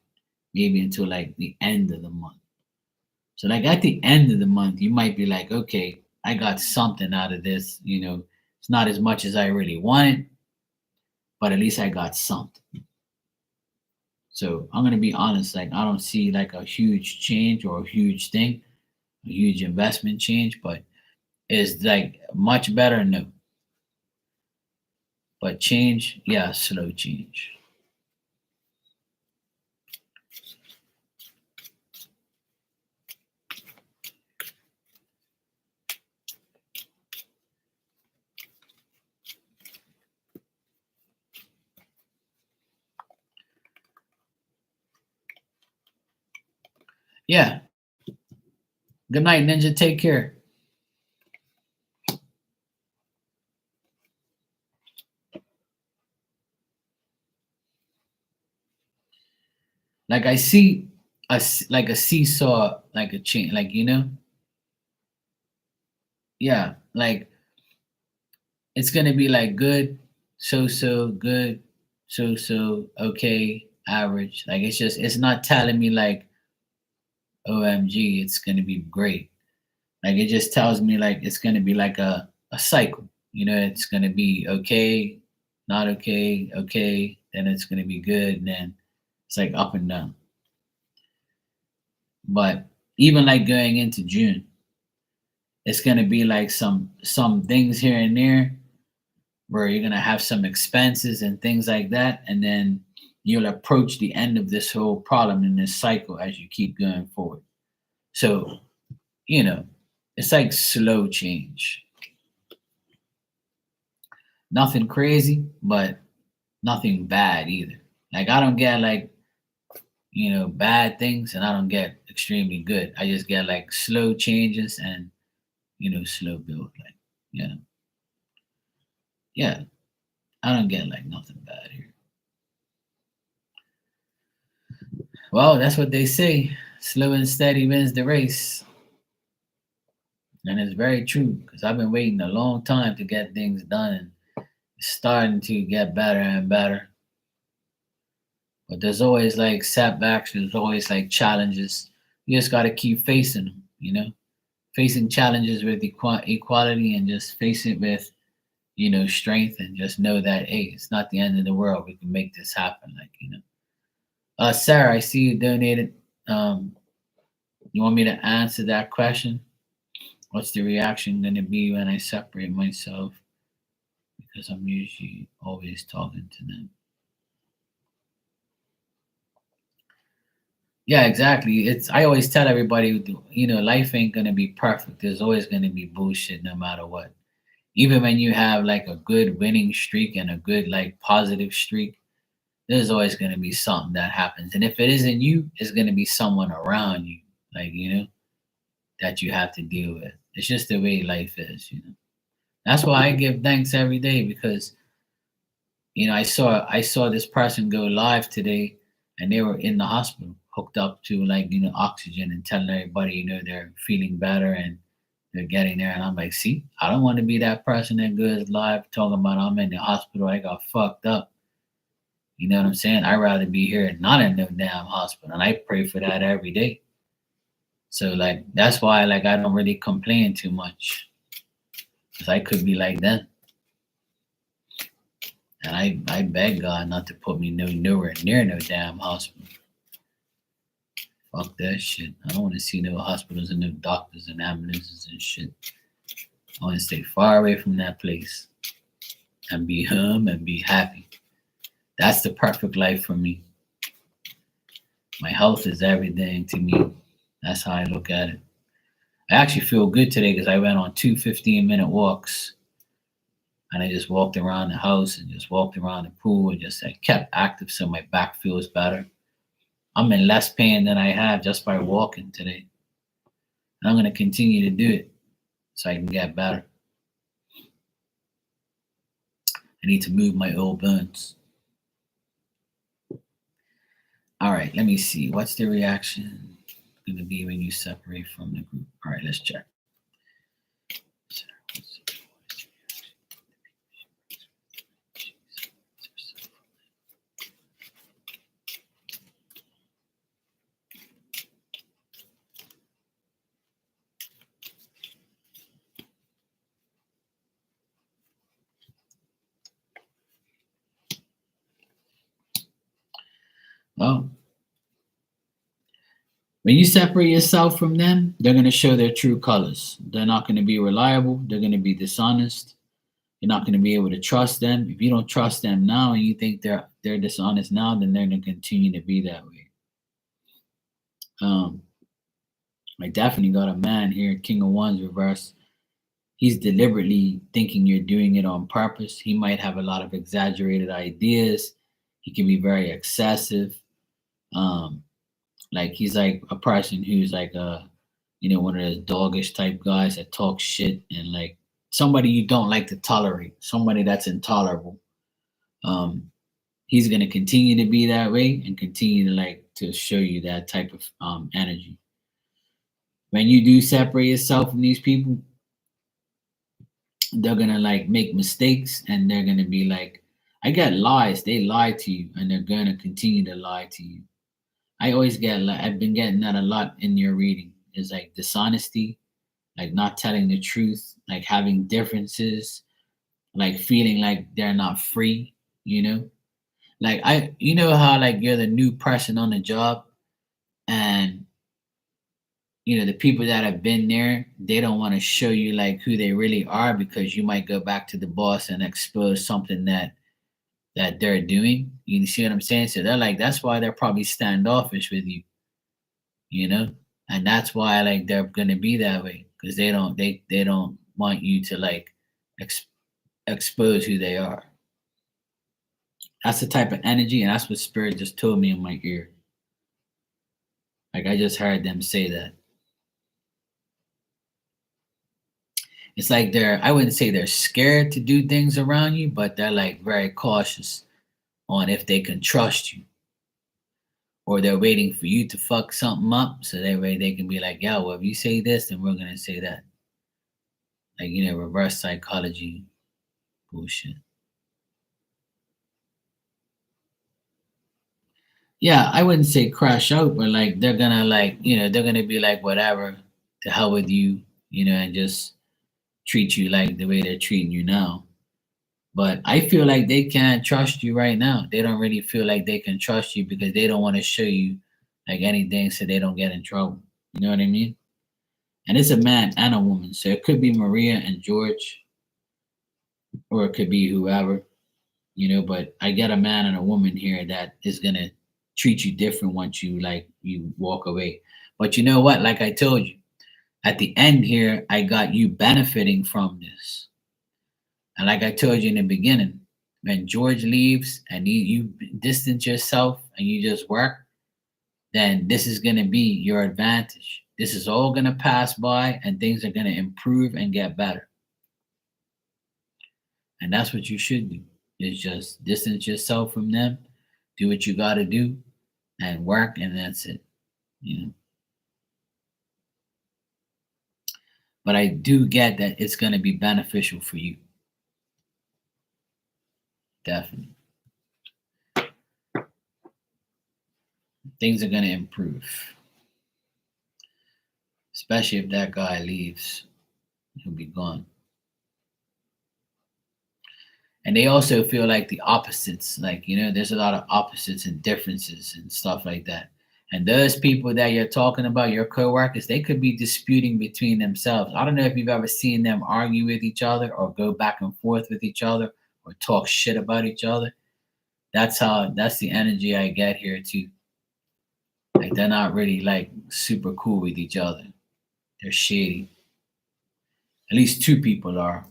until like the end of the month. So like at the end of the month, you might be like, okay, I got something out of this. It's not as much as I really wanted, but at least I got something. So I'm gonna be honest, like I don't see like a huge change or a huge thing, a huge investment change, but it's like much better, no. But change, yeah, slow change. Yeah. Good night, Ninja. Take care. Like I see like a seesaw, like a chain, like yeah, like it's gonna be like good, so good, so okay, average. Like it's not telling me like OMG, it's gonna be great. Like it just tells me like it's gonna be like a cycle. You know, it's gonna be okay, not okay, okay, then it's gonna be good, and then it's like up and down. But even like going into June, it's gonna be like some things here and there where you're gonna have some expenses and things like that, and then you'll approach the end of this whole problem in this cycle as you keep going forward. So, you know, it's like slow change. Nothing crazy, but nothing bad either. Like I don't get like, bad things and I don't get extremely good. I just get like slow changes and, slow build. Like, yeah. Yeah. I don't get like nothing bad here. Well, that's what they say. Slow and steady wins the race. And it's very true because I've been waiting a long time to get things done and it's starting to get better and better. But there's always like setbacks, there's always like challenges. You just got to keep facing them. Facing challenges with equality and just face it with, strength and just know that, hey, it's not the end of the world. We can make this happen. Sarah, I see you donated. Um, you want me to answer that question? What's the reaction going to be when I separate myself? Because I'm usually always talking to them. Yeah, exactly. I always tell everybody, life ain't gonna be perfect. There's always gonna be bullshit no matter what. Even when you have like a good winning streak and a good like positive streak, there's always gonna be something that happens. And if it isn't you, it's gonna be someone around you, like, that you have to deal with. It's just the way life is. That's why I give thanks every day because I saw this person go live today, and they were in the hospital, hooked up to like oxygen, and telling everybody they're feeling better and they're getting there. And I'm like, see, I don't want to be that person that goes live talking about I'm in the hospital, I got fucked up. You know what I'm saying? I'd rather be here and not in no damn hospital, and I pray for that every day. So like that's why like I don't really complain too much because I could be like them. And I beg God not to put me nowhere near no damn hospital. Fuck that shit. I don't want to see no hospitals and no doctors and ambulances and shit. I want to stay far away from that place and be home and be happy. That's the perfect life for me. My health is everything to me. That's how I look at it. I actually feel good today because I went on two 15-minute walks and I just walked around the house and just walked around the pool and just like, kept active so my back feels better. I'm in less pain than I have just by walking today. And I'm going to continue to do it so I can get better. I need to move my old bones. All right, let me see. What's the reaction going to be when you separate from the group? All right, let's check. Well, when you separate yourself from them, they're going to show their true colors. They're not going to be reliable. They're going to be dishonest. You're not going to be able to trust them. If you don't trust them now and you think they're dishonest now, then they're going to continue to be that way. Um, I definitely got a man here, King of Wands reverse. He's deliberately thinking you're doing it on purpose. He might have a lot of exaggerated ideas. He can be very excessive. Um, like he's like a person who's like one of those doggish type guys that talk shit and like somebody you don't like to tolerate, somebody that's intolerable. Um, he's gonna continue to be that way and continue to like to show you that type of energy. When you do separate yourself from these people, they're gonna like make mistakes, and they're gonna be like, I get lies. They lie to you, and they're gonna continue to lie to you. I always get like I've been getting that a lot in your reading. Is like dishonesty, like not telling the truth, like having differences, like feeling like they're not free, you know? Like you know how like you're the new person on the job, and the people that have been there, they don't want to show you like who they really are, because you might go back to the boss and expose something that they're doing. You see what I'm saying? So they're like, that's why they're probably standoffish with you, you know? And that's why like they're gonna be that way, because they don't want you to like ex- expose who they are. That's the type of energy, and that's what spirit just told me in my ear. Like I just heard them say that. It's like I wouldn't say they're scared to do things around you, but they're like very cautious on if they can trust you, or they're waiting for you to fuck something up so that way they can be like, yeah, well, if you say this, then we're gonna say that. Like, reverse psychology bullshit. Yeah, I wouldn't say crash out, but like they're gonna like, they're gonna be like whatever, to hell with you, and just treat you like the way they're treating you now. But I feel like they can't trust you right now. They don't really feel like they can trust you because they don't want to show you like anything so they don't get in trouble. You know what I mean? And it's a man and a woman. So it could be Maria and George, or it could be whoever, but I get a man and a woman here that is gonna treat you different once you walk away. But you know what? Like I told you, at the end here, I got you benefiting from this. And like I told you in the beginning, when George leaves and you distance yourself and you just work, then this is going to be your advantage. This is all going to pass by, and things are going to improve and get better. And that's what you should do, is just distance yourself from them, do what you got to do, and work, and that's it. You know. But I do get that it's going to be beneficial for you. Definitely. Things are going to improve, especially if that guy leaves. He'll be gone. And they also feel like the opposites, like, there's a lot of opposites and differences and stuff like that. And those people that you're talking about, your coworkers, they could be disputing between themselves. I don't know if you've ever seen them argue with each other, or go back and forth with each other, or talk shit about each other. That's the energy I get here too. Like they're not really like super cool with each other. They're shady. At least two people are.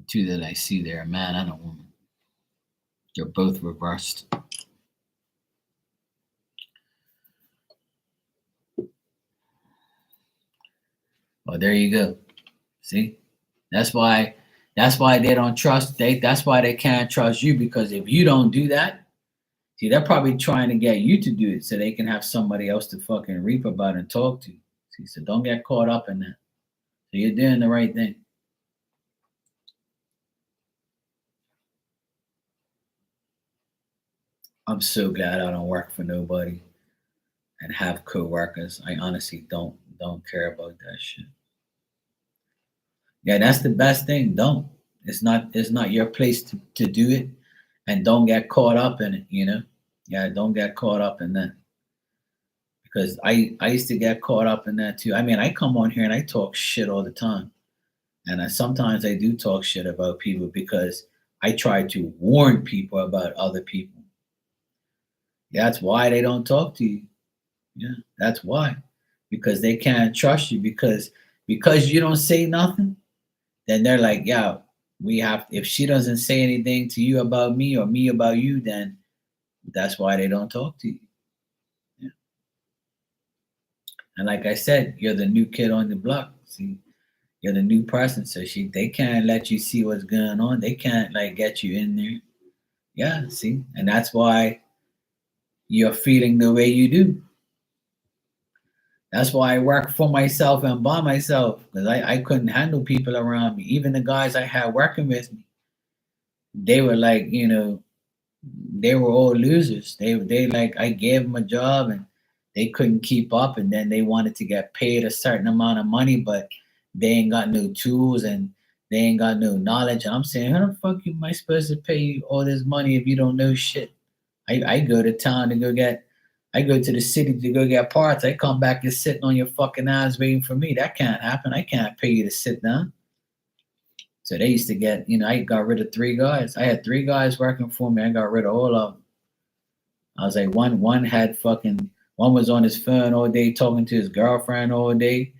Two that I see there, a man and a woman. They're both reversed. Well, there you go. See, that's why they don't trust. That's why they can't trust you, because if you don't do that, see, they're probably trying to get you to do it so they can have somebody else to fucking reap about and talk to. See, so don't get caught up in that. So you're doing the right thing. I'm so glad I don't work for nobody and have coworkers. I honestly don't care about that shit. Yeah, that's the best thing. Don't. It's not your place to do it, and don't get caught up in it. Yeah, don't get caught up in that. Because I used to get caught up in that too. I mean, I come on here and I talk shit all the time. And sometimes I do talk shit about people because I try to warn people about other people. That's why they don't talk to you. Yeah, that's why. Because they can't trust you, because you don't say nothing, then they're like, yeah, we have, if she doesn't say anything to you about me or me about you, then that's why they don't talk to you. Yeah. And like I said, you're the new kid on the block. See, you're the new person, so they can't let you see what's going on. They can't like get you in there. Yeah, see, and that's why you're feeling the way you do. That's why I work for myself and by myself because I couldn't handle people around me. Even the guys I had working with me, they were like, they were all losers. They like I gave them a job and they couldn't keep up, and then they wanted to get paid a certain amount of money, but they ain't got no tools and they ain't got no knowledge. And I'm saying, how the fuck am I supposed to pay you all this money if you don't know shit? I go to town to go get. I go to the city to go get parts. I come back and sitting on your fucking ass waiting for me. That can't happen. I can't pay you to sit down. So they used to get, I got rid of 3 guys. I had 3 guys working for me. I got rid of all of them. I was like, one had fucking, one was on his phone all day talking to his girlfriend all day,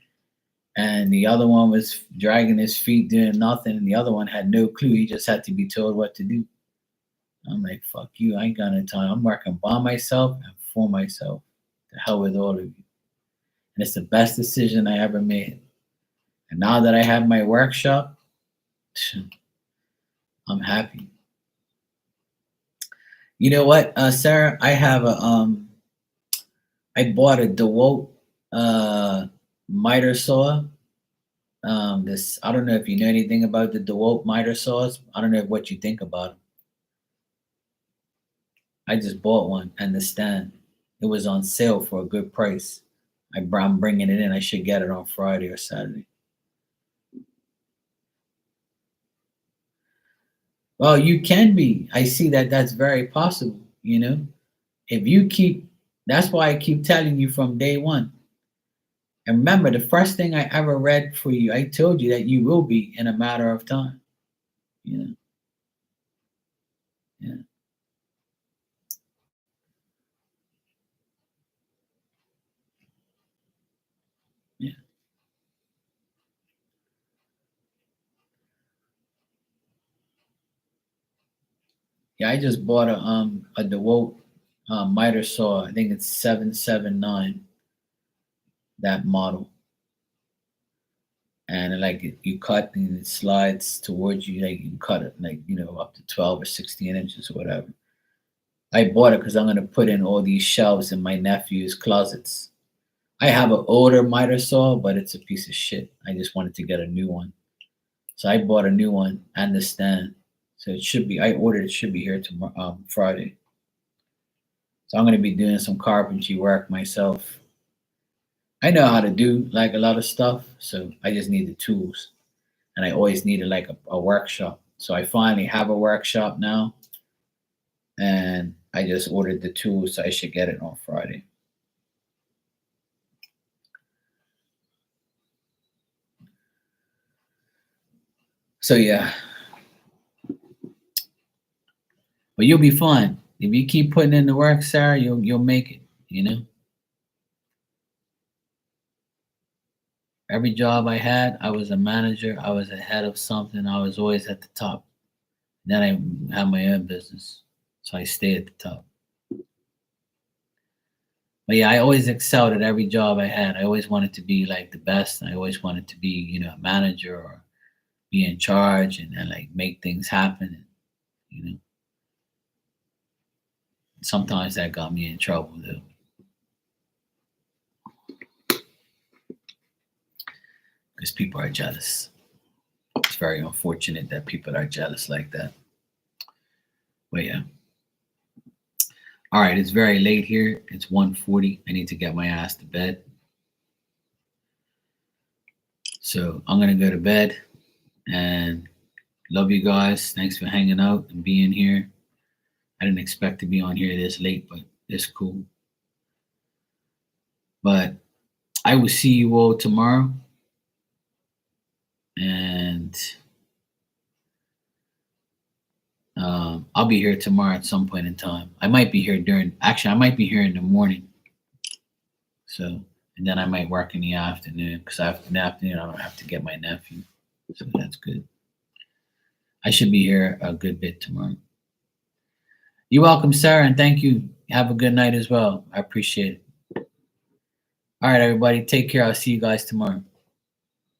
and the other one was dragging his feet doing nothing, and the other one had no clue. He just had to be told what to do. I'm like, fuck you. I ain't got no time. I'm working by myself and for myself. The hell with all of you. And it's the best decision I ever made. And now that I have my workshop, I'm happy. You know what, Sarah? I bought a DeWalt miter saw. This I don't know if you know anything about the DeWalt miter saws. I don't know what you think about them. I just bought one and the stand. It was on sale for a good price. I'm bringing it in. I should get it on Friday or Saturday. Well, you can be. I see that that's very possible. If you keep, that's why I keep telling you from day one. And remember, the first thing I ever read for you, I told you that you will be in a matter of time. You know, yeah, yeah, yeah. I just bought a DeWalt miter saw. I think it's 779, that model, and like you cut and it slides towards you. Like you cut it like up to 12 or 16 inches or whatever. I bought it because I'm gonna put in all these shelves in my nephew's closets. I have an older miter saw, but it's a piece of shit. I just wanted to get a new one. So I bought a new one and the stand. So it should be, I ordered it, should be here tomorrow, Friday. So I'm going to be doing some carpentry work myself. I know how to do like a lot of stuff. So I just need the tools. And I always needed like a workshop. So I finally have a workshop now. And I just ordered the tools. So I should get it on Friday. So yeah, but you'll be fine if you keep putting in the work, Sarah. You'll make it. Every job I had, I was a manager. I was ahead of something. I was always at the top. Then I had my own business, so I stayed at the top. But yeah, I always excelled at every job I had. I always wanted to be like the best. I always wanted to be, a manager or be in charge and like make things happen. You know, sometimes that got me in trouble though, because people are jealous. It's very unfortunate that people are jealous like that. But yeah. All right, it's very late here. It's 1:40. I need to get my ass to bed. So I'm gonna go to bed and love you guys. Thanks for hanging out and being here. I didn't expect to be on here this late, but it's cool. But I will see you all tomorrow. And I'll be here tomorrow at some point in time. I might be here I might be here in the morning. So, and then I might work in the afternoon because in the afternoon I don't have to get my nephew. So that's good. I should be here a good bit tomorrow. You're welcome, Sarah, and thank you. Have a good night as well. I appreciate it. All right, everybody, take care. I'll see you guys tomorrow.